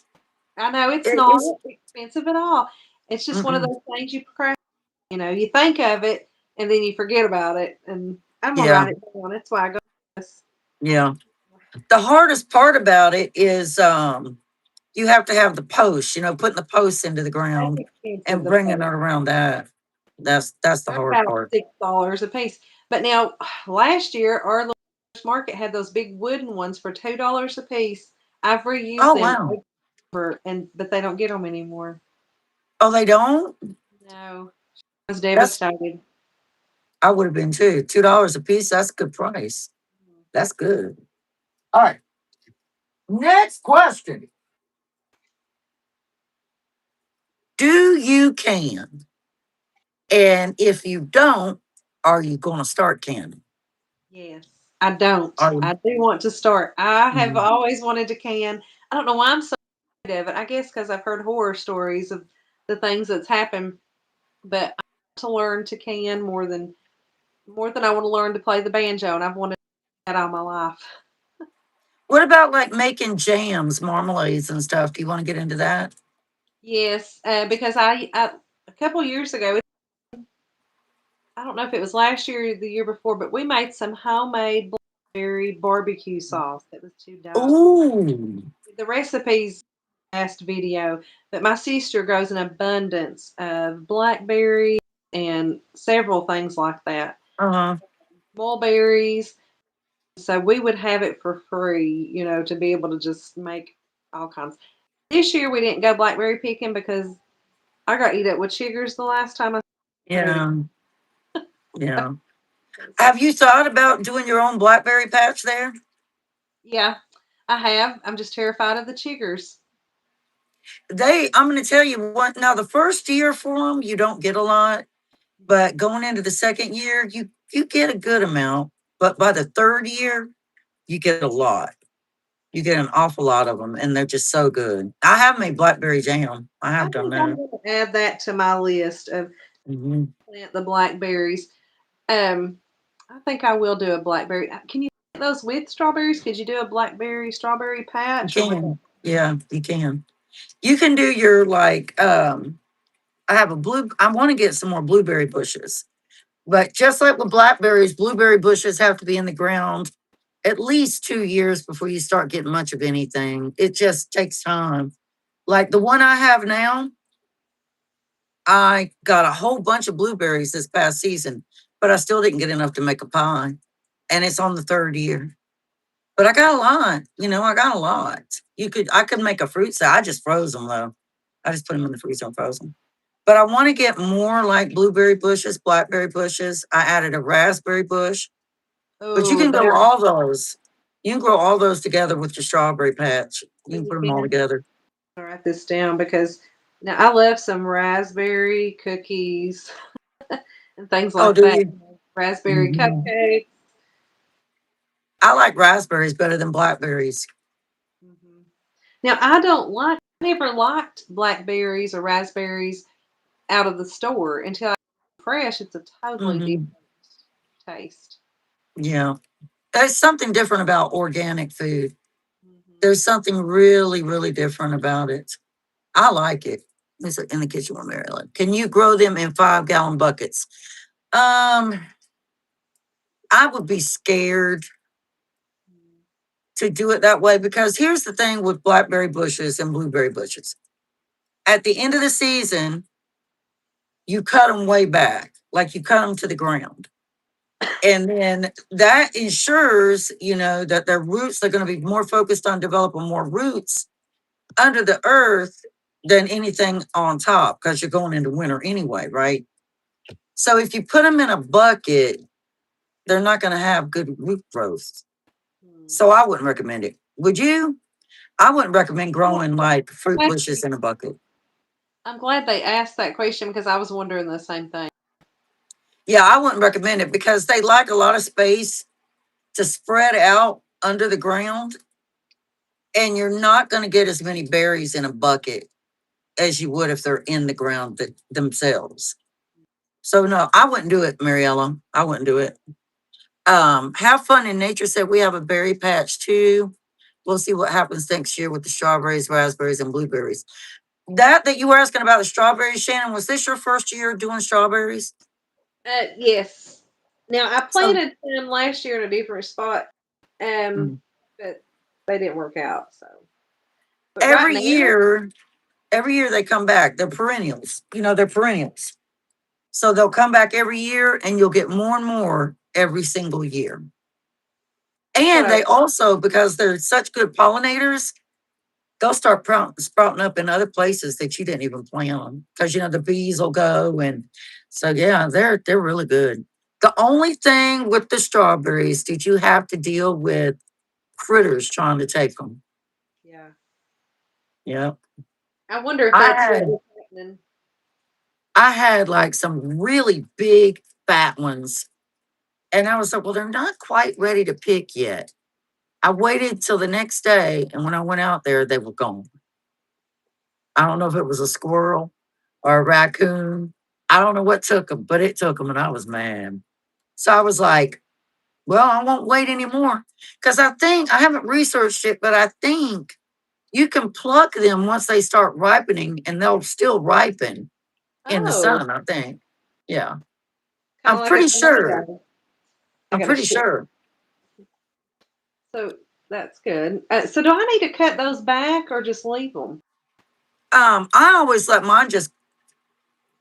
I know it's It not is. expensive at all. It's just one of Mm-mm. those things you procrastinate. You think of it and then you forget about it. And I'm gonna Yeah, write it down. That's why I go this. yeah. The hardest part about it is you have to have the posts. Putting the posts into the That's ground expensive. and The bringing it post. around that. That's the They're hard about part. $6 a piece. But now last year our little market had those big wooden ones for $2 a piece. I've reused Oh them wow. over and but they don't get them anymore. Oh, they don't. No. I was That's devastated. I would have been too. $2 a piece. That's a good price. That's good. All right. Next question. Do you can? And if you don't, are you going to start canning? Yes. I don't. Are you? I do want to start. I have Mhm. always wanted to can. I don't know why I'm so afraid of it. I guess because I've heard horror stories of the things that's happened, but I want to learn to can more than I want to learn to play the banjo, and I've wanted that all my life. What about like making jams, marmalades, and stuff? Do you want to get into that? Yes, because I a couple years ago, I don't know if it was last year or the year before, but we made some homemade blackberry barbecue sauce that was to die for. Ooh. The recipes last video, but my sister grows an abundance of blackberries and several things like that. Uh-huh. Mulberries. So we would have it for free, to be able to just make all kinds. This year we didn't go blackberry picking because I got eat up with chiggers the last time I ready. Yeah. Yeah. Have you thought about doing your own blackberry patch there? Yeah, I have. I'm just terrified of the chiggers. I'm going to tell you what. Now, the first year for them, you don't get a lot, but going into the second year, you get a good amount. But by the third year, you get a lot. You get an awful lot of them, and they're just so good. I have made blackberry jam. I I have done think I'm that. going to add that to my list of Hmm. plant the blackberries. Um, I think I will do a blackberry. Can you get those with strawberries? Could you do a blackberry strawberry You patch or would that? can, yeah, you can. You can do your like. I have a blue. I want to get some more blueberry bushes, but just like with blackberries, blueberry bushes have to be in the ground at least 2 years before you start getting much of anything. It just takes time. Like the one I have now, I got a whole bunch of blueberries this past season, but I still didn't get enough to make a pie. And it's on the third year. But I got a lot, I got a lot. I could make a fruit salad. I just froze them though. I just put them in the freezer and froze them. But I want to get more like blueberry bushes, blackberry bushes. I added a raspberry bush, but you Oh, can grow there all those. You can grow all those together with your strawberry patch. You can you put them all can. together. I'll write this down because now I love some raspberry cookies and things Oh, like do that. you? Raspberry Hmm. cupcakes. I like raspberries better than blackberries. Mhm. Now I never liked blackberries or raspberries out of the store until I fresh. It's a totally different Hmm. taste. Yeah. There's something different about organic food. Hmm. There's something really, really different about it. I like it. It's in the kitchen with Maryland. Can you grow them in 5 gallon buckets? Um, I would be scared to do it that way because here's the thing with blackberry bushes and blueberry bushes. At the end of the season, you cut them way back, like you cut them to the ground. And then that ensures, that their roots, they're going to be more focused on developing more roots under the earth than anything on top because you're going into winter anyway, right? So if you put them in a bucket, they're not going to have good root growth. Hmm. So I wouldn't recommend it. Would you? I wouldn't recommend Well, growing like fruit glad- bushes in a bucket. I'm glad they asked that question because I was wondering the same thing. Yeah, I wouldn't recommend it because they like a lot of space to spread out under the ground, and you're not going to get as many berries in a bucket as you would if they're in the ground themselves. So no, I wouldn't do it, Mariella. I wouldn't do it. Have fun in nature said we have a berry patch too. We'll see what happens next year with the strawberries, raspberries, and blueberries. That you were asking about the strawberries, Shannon, was this your first year doing strawberries? Yes. Now I So planted them last year in a different spot, mm, but they didn't work out. So, but right every now, year, every year they come back. They're perennials. They're perennials. So they'll come back every year and you'll get more and more every single year. that's what And I. they also, because they're such good pollinators, they'll start sprouting up in other places that you didn't even plan on. Because the bees will go, and so yeah, they're really good. The only thing with the strawberries, did you have to deal with critters trying to take them? Yeah. Yeah, I wonder if I that's what had was happening. I had like some really big fat ones, and I was like, well, they're not quite ready to pick yet. I waited till the next day, and when I went out there, they were gone. I don't know if it was a squirrel or a raccoon. I don't know what took them, but it took them, and I was mad. So I was like, well, I won't wait anymore. Because I haven't researched it, but I think you can pluck them once they start ripening, and they'll still ripen in the Oh, sun, I think. Yeah. kind of I'm like a pretty sure. tomato. I I'm got to pretty shit. sure. So that's good. So do I need to cut those back or just leave them? I always let mine just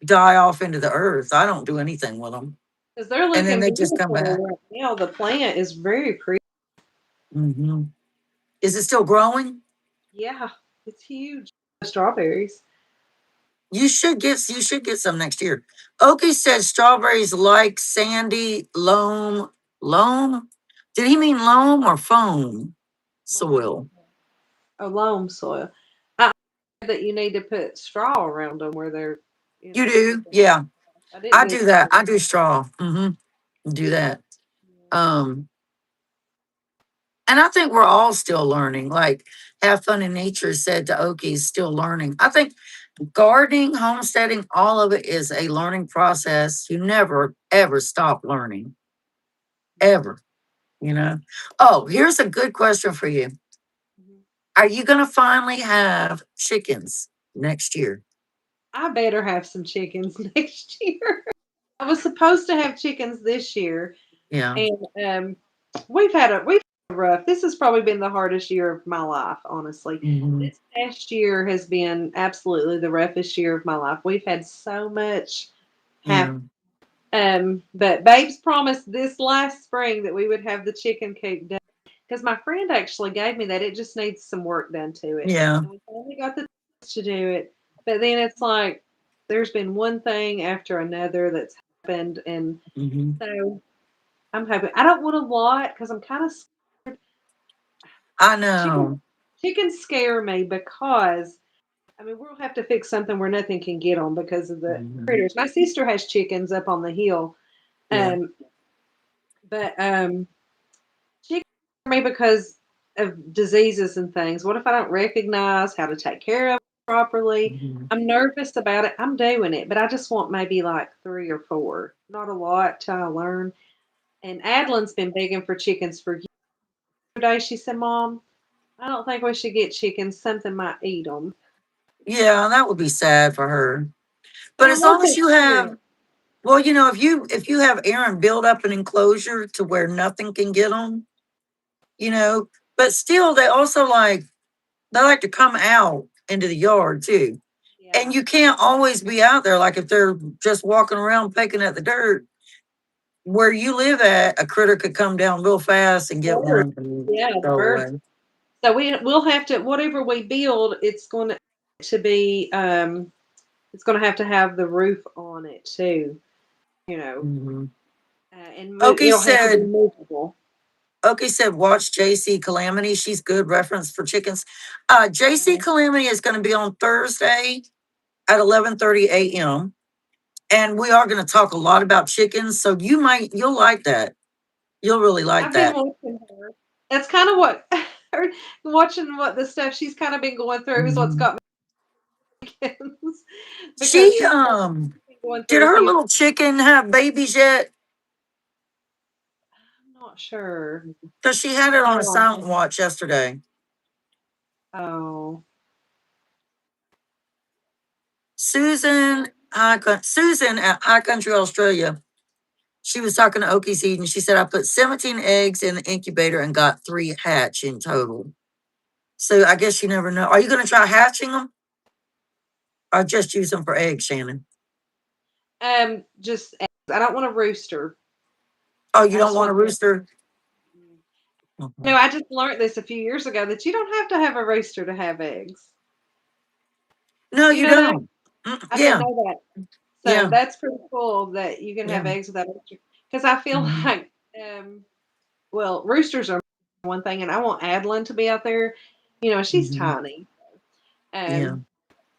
die off into the earth. I don't do anything with them. Because they're And then looking they just come back. beautiful right now. The plant is very pretty. Hmm. Is it still growing? Yeah, it's huge. The strawberries. You should get some next year. Okie said strawberries like sandy loam. Did he mean loam or foam Loam. soil? Oh, loam soil. I that you need to put straw around them where they're, You do? Yeah. I didn't I know. do that. I do straw. Do that. Um, And I think we're all still learning. Like Have Fun in Nature said to Okie, still learning. I think gardening, homesteading, all of it is a learning process. You never, ever stop learning, ever, you know? Oh, here's a good question for you. Mhm. Are you going to finally have chickens next year? I better have some chickens next year. I was supposed to have chickens this year, Yeah. and we've had a rough. This has probably been the hardest year of my life, honestly. Hmm. This past year has been absolutely the roughest year of my life. We've had so much happen. Yeah. But Babes promised this last spring that we would have the chicken coop done because my friend actually gave me that. It just needs some work done to it, Yeah. and we finally got the chance to do it. But then it's like there's been one thing after another that's happened, and Hmm. so I'm hoping I don't want a lot because I'm kind of I chicken. know. Chickens scare me because I mean we'll have to fix something where nothing can get on because of the Hmm. critters. My sister has chickens up on the hill, Yeah. um, but chickens scare me because of diseases and things. What if I don't recognize how to take care of it properly? Hmm. I'm nervous about it. I'm doing it, but I just want maybe like three or four, not a lot till I learn. And Adeline's been begging for chickens for years. The other day she said, "Mom, I don't think we should get chickens. Something might eat them." Yeah, that would be sad for her. And But I as want long as that you too. have, well, if you have Aaron build up an enclosure to where nothing can get them, but still they also they like to come out into the yard too. And Yeah. you can't always be out there. Like if they're just walking around picking at the dirt, where you live at, a critter could come down real fast and get Birds. one and Yeah, the go birds. away. So we'll have to whatever we build, it's going to be it's going to have the roof on it too. You know, Hmm. and Okay it'll have to be said, movable. okay said, watch JC Calamity. She's good reference for chickens. JC Okay. Calamity is going to be on Thursday at 11:30 a.m. And we are going to talk a lot about chickens. So you'll like that. You'll really like I've been that. watching her. That's kind of what watching what the stuff she's kind of been going through is what's Mhm. got me chickens because She she's been going did through a her few. little chicken have babies yet? I'm not sure. Because she had it on a Oh, silent watch yesterday. oh, Susan at High Country, Australia. She was talking to Okie Seed and she said, I put 17 eggs in the incubator and got 3 hatch in total. So I guess you never know. Are you going to try hatching them or just use them for eggs, Shannon? just I don't want a rooster. Oh, you I don't just want a want the. rooster? No, Mhm. I just learned this a few years ago that you don't have to have a rooster to have eggs. No, Do you you know that? don't. I didn't Yeah, know that. So yeah, that's pretty cool that you can yeah. have eggs without a rooster. Because I feel Hmm. like, well, roosters are one thing, and I want Adeline to be out there. She's Hmm. tiny. Yeah, Um,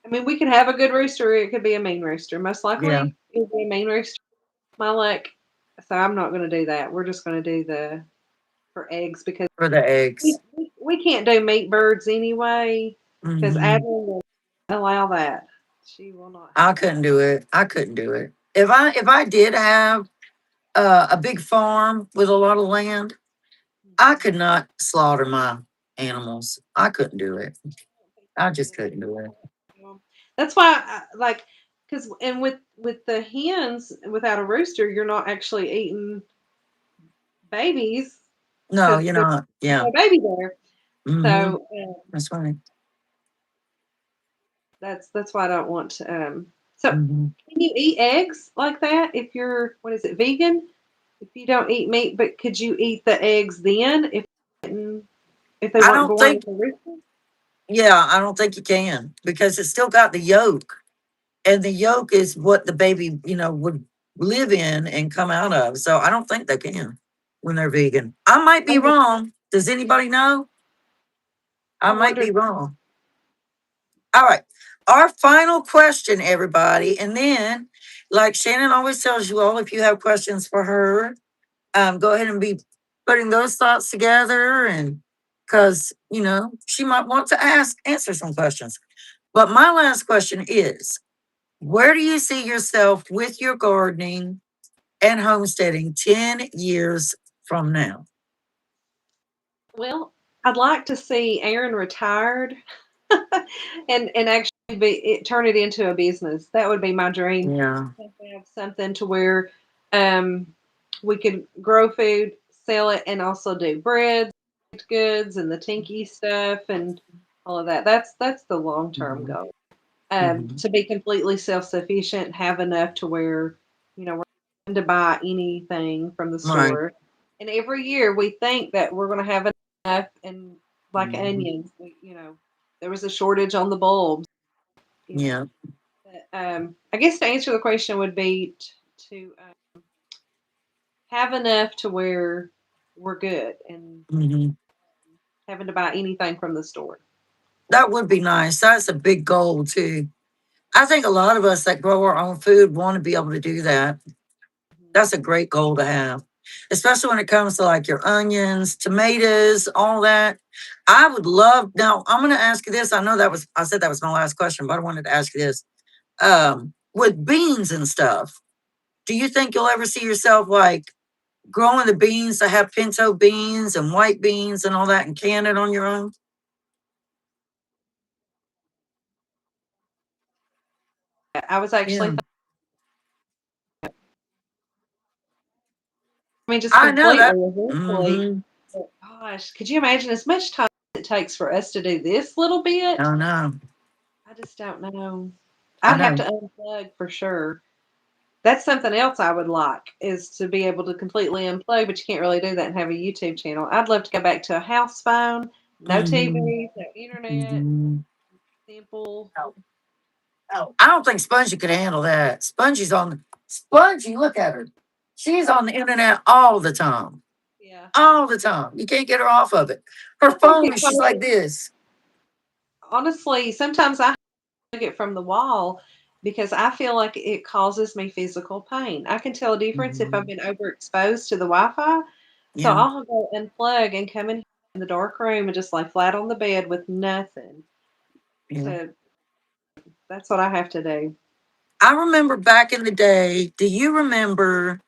I mean, we could have a good rooster, or it could be a mean rooster. Most yeah. likely, it'll be a mean rooster. My luck. So I'm not going to do that. We're just going to do the for eggs because For the eggs. we can't do meat birds anyway because Hmm. Adeline will not allow that. She will not I have couldn't that. do it. I couldn't do it. If I did have a big farm with a lot of land, I Mhm. could not slaughter my animals. I couldn't do it. I don't think you I just can couldn't do it. either. That's why, like, because and with the hens without a rooster, you're not actually eating babies No, because you're there's not. Yeah. no baby there. Hmm. So That's right. that's why I don't want to. So Hmm. can you eat eggs like that if you're what is it vegan? If you don't eat meat, but could you eat the eggs then if they I weren't don't born think, with a rooster? yeah, I don't think you can because it's still got the yolk. And the yolk is what the baby, would live in and come out of. So I don't think they can when they're vegan. I might I be wrong. Does anybody know? I I might be wondered. wrong. All right. Our final question, everybody. And then, like Shannon always tells you all, if you have questions for her, go ahead and putting those thoughts together, and because she might want to answer some questions. But my last question is, where do you see yourself with your gardening and homesteading 10 years from now? Well, I'd like to see Aaron retired and actually turn it into a business. That would be my dream. Yeah. To have something to where um, we could grow food, sell it, and also do breads, goods, and the tinky stuff, and all of that. That's the long term Hmm. goal. Hmm. To be completely self sufficient, have enough to where we're not having to buy anything from the Right. store. And every year we think that we're going to have enough, and like Hmm. onions, there was a shortage on the bulbs. You know, Yeah. but, I guess to answer the question would be to have enough to where we're good and Hmm. having to buy anything from the store. That would be nice. That's a big goal, too. I think a lot of us that grow our own food want to be able to do that. Mhm. That's a great goal to have, especially when it comes to like your onions, tomatoes, all that. I would love. Now, I'm going to ask you this. I know I said that was my last question, but I wanted to ask you this. With beans and stuff, do you think you'll ever see yourself like growing the beans to have pinto beans and white beans and all that and can it on your own? I was actually, Yeah. I mean, just I know completely that. eventually. Mm-hmm. But gosh, could you imagine as much time it takes for us to do this little bit? I know. I just don't know. I I'd have know. to unplug for sure. That's something else I would like is to be able to completely unplug, but you can't really do that and have a YouTube channel. I'd love to go back to a house phone, no Mm-hmm. TV, no internet, Mm-hmm. simple. Oh, I don't think Spongy could handle that. Spongy, look at her. She's on the internet all the time. Yeah. All the time. You can't get her off of it. Her I think phone it is just like causes, this. honestly, sometimes I hug it from the wall because I feel like it causes me physical pain. I can tell a difference if I've Mhm. been overexposed to the Wi-Fi. So Yeah. I'll go unplug and come in the dark room and just lay flat on the bed with nothing. Yeah. So that's what I have to do. I remember back in the day, do you remember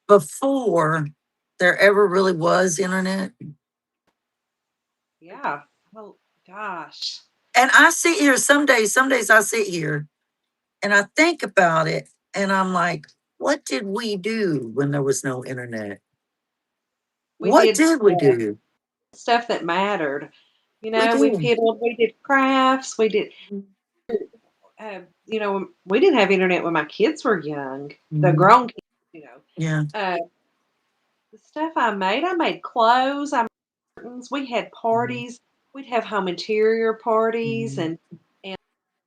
before there ever really was internet? Yeah. Oh gosh. And I sit here some days I sit here and I think about it and I'm like, what did we do when there was no internet? We What did did we do? stuff that mattered. We We did. piddled, we did crafts, we did we didn't have internet when my kids were young. The Mhm. grown kids, Yeah. Uh, the stuff I made clothes, I made curtains. We had Mhm. parties. We'd have home interior parties Mhm. and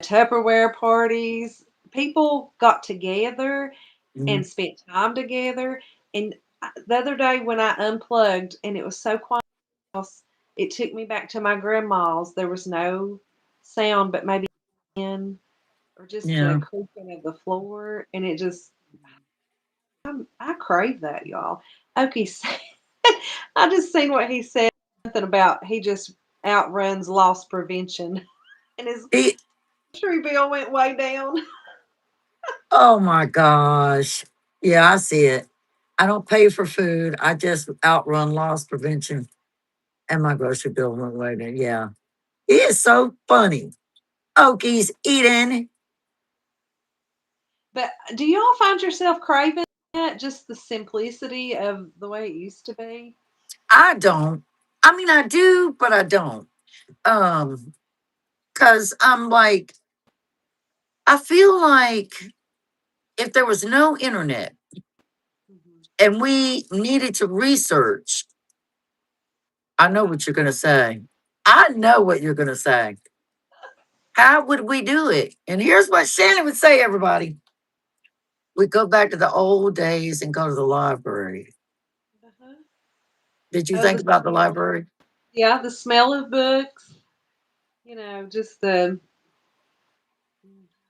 Tupperware parties. People got together Mhm. and spent time together. And the other day when I unplugged and it was so quiet, in the house, it took me back to my grandma's. There was no sound, but maybe in or just the Yeah. creaking of the floor, and it just I crave that, y'all. Okay, I just seen what he said something about he just outruns loss prevention, and his He, grocery bill went way down. oh my gosh. Yeah, I see it. I don't pay for food. I just outrun loss prevention and my grocery bill went way down. Yeah. He is so funny. Okies eating. But do y'all find yourself craving that? Just the simplicity of the way it used to be? I don't. I mean, I do, but I don't. Um, because I'm like, I feel like if there was no internet Mhm. and we needed to research, I know Yeah. what you're going to say. I know what you're going to say. How would we do it? And here's what Shannon would say, everybody. We go back to the old days and go to the library. Uh-huh. Did you Oh, think about the library? yeah, the smell of books. Just the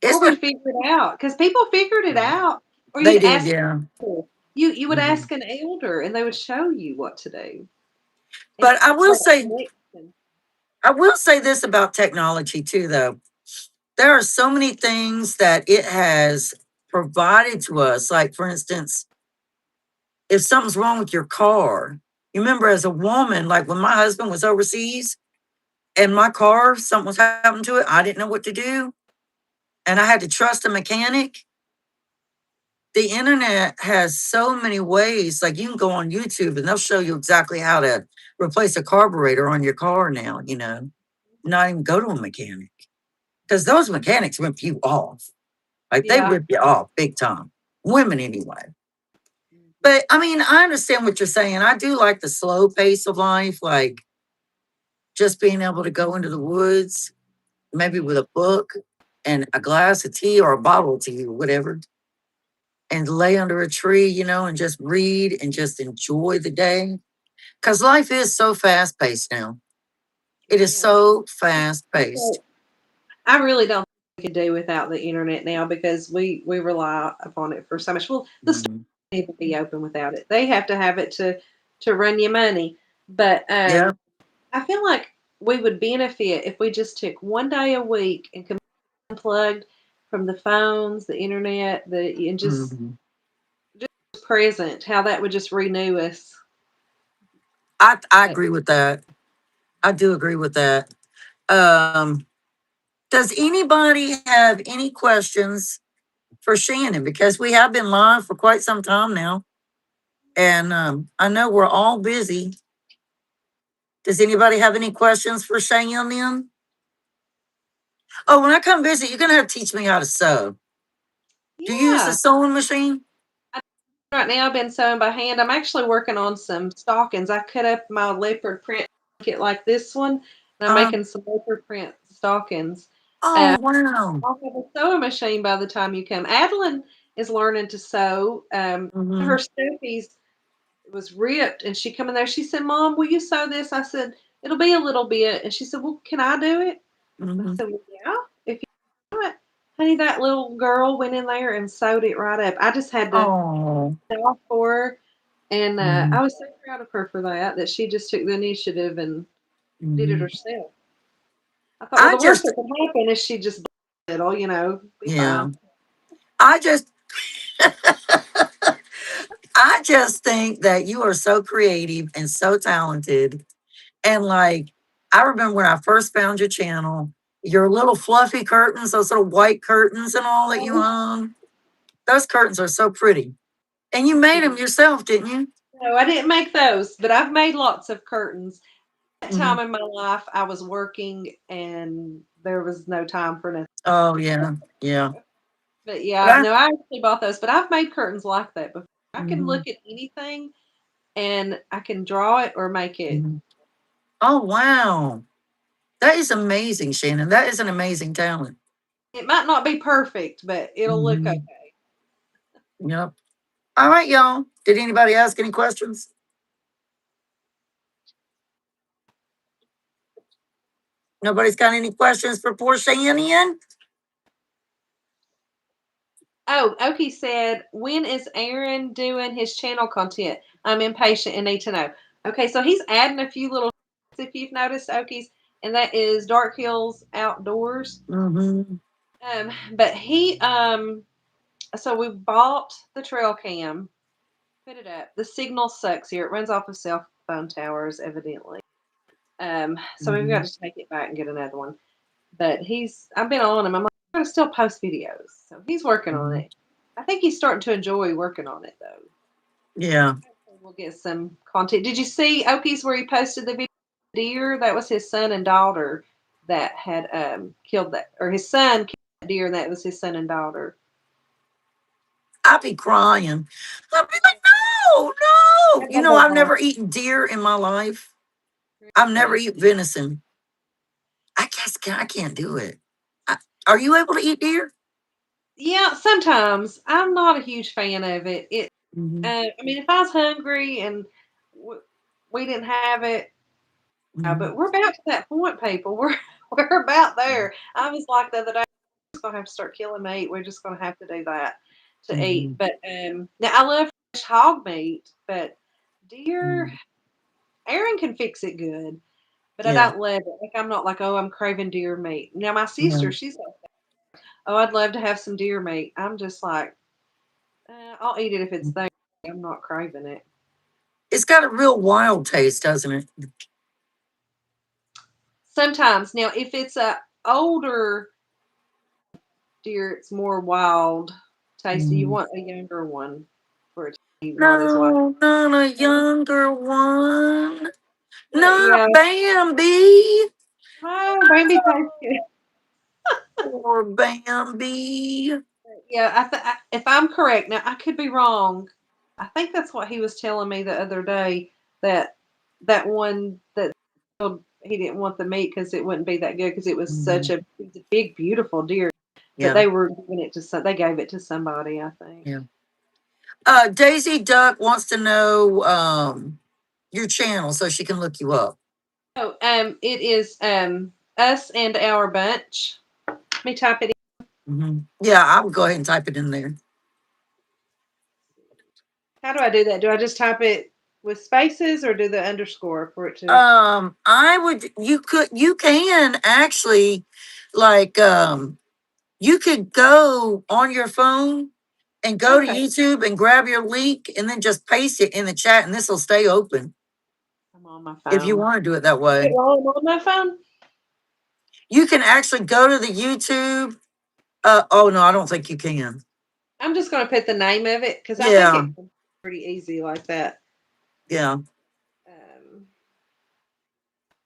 or Isn't we'd it? figure it out because people figured it out, or They you'd did, ask yeah. people. You would Mhm. ask an elder and they would show you what to do. And But it's that connection. I will say this about technology too, though. There are so many things that it has provided to us. Like, for instance, if something's wrong with your car, you remember as a woman, like when my husband was overseas and my car, something was happening to it, I didn't know what to do. And I had to trust a mechanic. The internet has so many ways. Like, you can go on YouTube and they'll show you exactly how to replace a carburetor on your car now, not even go to a mechanic. Because those mechanics rip you off. Like, they Yeah. rip you off big time. Women, anyway. Mhm. But I mean, I understand what you're saying. I do like the slow pace of life, like just being able to go into the woods, maybe with a book and a glass of tea or a bottle of tea or whatever, and lay under a tree, and just read and just enjoy the day. Because life is so fast paced now. It It is is. so I fast paced. so I really don't think we could do without the internet now because we rely upon it for so much. Well, the stores Mhm. don't even be open without it. They have to have it to run your money. But Yeah. I feel like we would benefit if we just took one day a week and unplugged from the phones, the internet, and Mhm. just present. How that would just renew us. I But agree with that. I do agree with that. Um, does anybody have any questions for Shannon? Because we have been live for quite some time now. And I know we're all busy. Does anybody have any questions for Shannon? Oh, when I come visit, you're going to have to teach me how to sew. Do you use a yeah, sewing machine? right now I've been sewing by hand. I'm actually working on some stockings. I cut up my leopard print blanket like this one, and I'm Uh, making some leopard print stockings. oh, wow. I'll have a sewing machine by the time you come. Adeline is learning to sew. Hmm. Her stuffies was ripped, and she come in there. She said, "Mom, will you sew this?" I said, "It'll be a little bit," and she said, "Well, can I do it?" I Hmm. said, "Well, yeah, if you want." Honey, that little girl went in there and sewed it right up. I just had to Oh. off for her. And Hmm. I was so proud of her for that, that she just took the initiative and did it Hmm. herself. I thought, well, I the worst just, that could happen is she just little, be yeah. fine. I just, I just think that you are so creative and so talented. And like, I remember when I first found your channel, your little fluffy curtains, those little white curtains and all that you Oh, hung. Those curtains are so pretty. And you thank made them you. yourself, didn't you? No, I didn't make those, but I've made lots of curtains. That Hmm. time in my life, I was working and there was no time for nothing. Oh, yeah. Yeah. But But yeah, I, no, I actually bought those, but I've made curtains like that before. I can mhm, look at anything and I can draw it or make it. mhm. Oh, wow. That is amazing, Shannon. That is an amazing talent. It might not be perfect, but it'll look okay. Hmm. Yep. All right, y'all. Did anybody ask any questions? Nobody's got any questions for poor Shannon? Oh, Oki said, when is Aaron doing his channel content? I'm impatient and need to know. Okay, so he's adding a few little if you've noticed, Oki's, and that is Dark Hills Outdoors. Mm-hmm. But so we bought the trail cam, put it up. The signal sucks here. It runs off of cell phone towers, evidently. So we've got Hmm. to take it back and get another one. But I've been on him. I'm like, I gotta still post videos. So he's working on Hmm. it. I think he's starting to enjoy working on it though. Yeah. We'll get some content. Did you see Oki's where he posted the video of the deer? That was his son and daughter that had killed that, or his son killed that deer, and that was his son and daughter. I'd be crying. I'd be like, no, no. I've never eaten deer in my life. I've never Really? eaten venison. I guess I can't do it. I, are you able to eat deer? Yeah, sometimes I'm not a huge fan of it. Hmm. I mean, if I was hungry and w- we didn't have it, yeah, Hmm. but we're about to that point, people. We're about there. I was like the other day, we're just gonna have to start killing meat. We're just gonna have to do that to eat. Hmm. But now I love hog meat, but deer, Mm, Aaron can fix it good, but I yeah, don't love it. Like I'm not like, oh, I'm craving deer meat. Now my yeah. sister, she's like, oh, I'd love to have some deer meat. I'm just like, I'll eat it if it's there. I'm not craving it. It's got a real wild taste, doesn't it? Sometimes now, if it's a older deer, it's more wild tasty. You Mm. want a younger one for it to be not as wild. No, not a younger one. But yeah, Not Bambi. oh, baby tastes good. Poor Bambi. Yeah, if I'm correct, now I could be wrong. I think that's what he was telling me the other day that that one that he didn't want the meat because it wouldn't be that good because it was Mhm. it was a big, beautiful deer. But Yeah, they were giving it to they gave it to somebody, I think. yeah. Daisy Duck wants to know your channel so she can look you up. Oh, it is us and our bunch. Let me type it in. Yeah, I'll go ahead and type it in there. How do I do that? Do I just type it with spaces or do the underscore for it to? I would you can actually like you could go on your phone and go to Okay, YouTube and grab your link and then just paste it in the chat and this will stay open I'm on my if you phone. want to do it that It way. while I'm on my phone. You can actually go to the YouTube. Oh no, I don't think you can. I'm just going to put the name of it because I think Yeah, it's pretty easy like that. yeah. Um,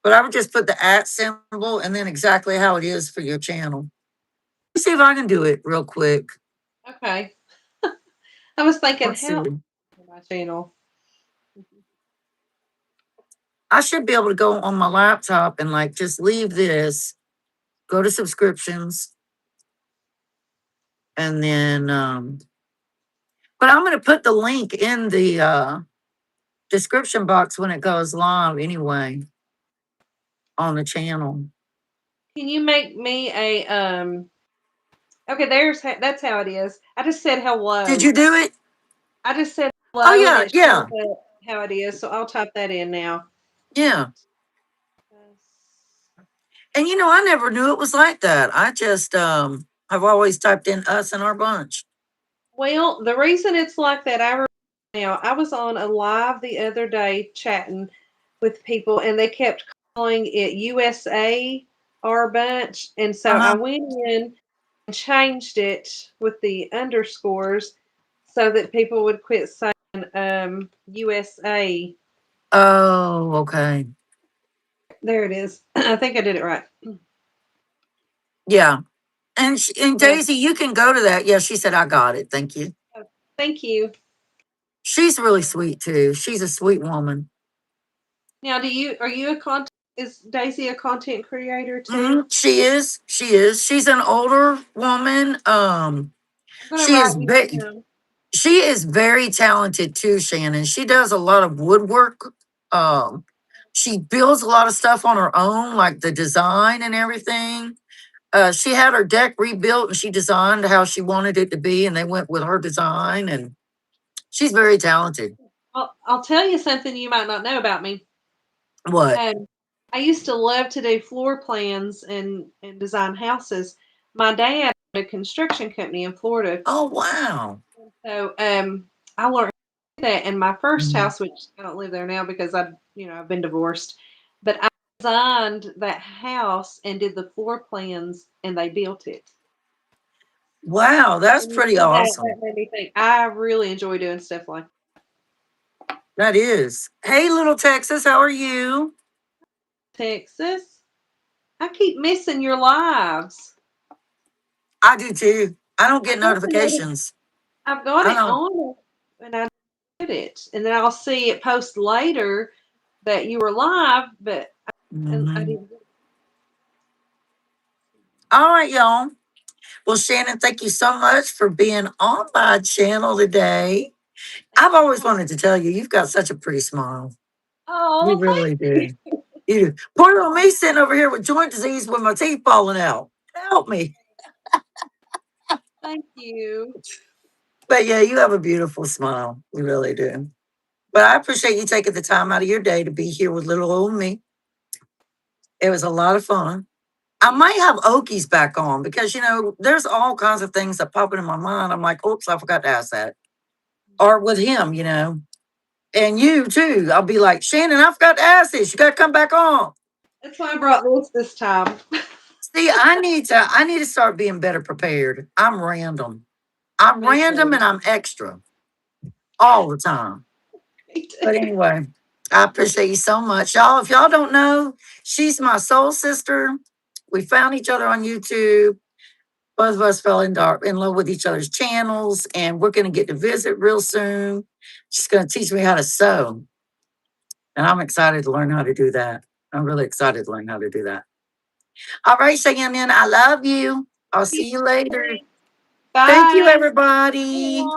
But I would just put the at symbol and then exactly how it is for your channel. Let's see if I can do it real quick. okay. I was thinking, Let's how see. my channel? I should be able to go on my laptop and like just leave this, go to subscriptions, and then but I'm gonna put the link in the description box when it goes live anyway on the channel. Can you make me a Okay, that's how it is. I just said Did you hello. do it? I just said Oh hello and yeah, it shows yeah, how it is. So I'll type that in now. yeah. And you know, I never knew it was like that. I just I've always typed in us and our bunch. Well, the reason it's like that, I remember now. I was on a live the other day chatting with people, and they kept calling it USA our bunch, and so I Uh-huh. went in and changed it with the underscores so that people would quit saying USA. Oh, okay. There it is. I think I did it right. Yeah. And Yeah. Daisy, you can go to that. Yeah, she said I got it. Thank you. Oh, thank you. She's really sweet too. She's a sweet woman. Now, are you a content? Is Daisy a content creator too? She is. She is. She's an older woman. I'm gonna She is write you big. down. She is very talented too, Shannon. She does a lot of woodwork. Um, she builds a lot of stuff on her own, like the design and everything. She had her deck rebuilt and she designed how she wanted it to be, and they went with her design. And she's very talented. I'll tell you something you might not know about me. What? Um, I used to love to do floor plans and design houses. My dad had a construction company in Florida, Oh wow. so I learned that. In my first Mhm. house, which I don't live there now because I've been divorced, but I designed that house and did the floor plans, and they built it. Wow, that's And you pretty said that awesome. made me think. I really enjoy doing stuff like That is. Hey, little Texas, how are you? Texas. I keep missing your lives. I do too. I don't I get got the notifications. I've got I it don't. on and I did it, and then I'll see it post later that you were live, but I Mhm. didn't. All right, y'all. Well, Shannon, thank you so much for being on my channel today. Thank I've always you. wanted to tell you, you've got such a pretty smile. You Oh, really do. You do. Poor little me sitting over here with joint disease with my teeth falling out. Help me. thank you. But yeah, you have a beautiful smile. You really do. But I appreciate you taking the time out of your day to be here with little old me. It was a lot of fun. I might have Okies back on because, there's all kinds of things that pop into my mind. I'm like, oops, I forgot to ask that. Or with him. And you too. I'll be like, Shannon, I forgot to ask this. You got to come back on. That's why I brought this time. See, I need to start being better prepared. I'm random. I'm Me random too. and I'm extra all the time. Me But too. anyway, I appreciate you so much. Y'all, if y'all don't know, she's my soul sister. We found each other on YouTube. Both of us fell in love with each other's channels, and we're going to get to visit real soon. She's going to teach me how to sew, and I'm excited to learn how to do that. I'm really excited to learn how to do that. All right, Shannon, I love you. I'll see you later. Thank you, Bye. everybody.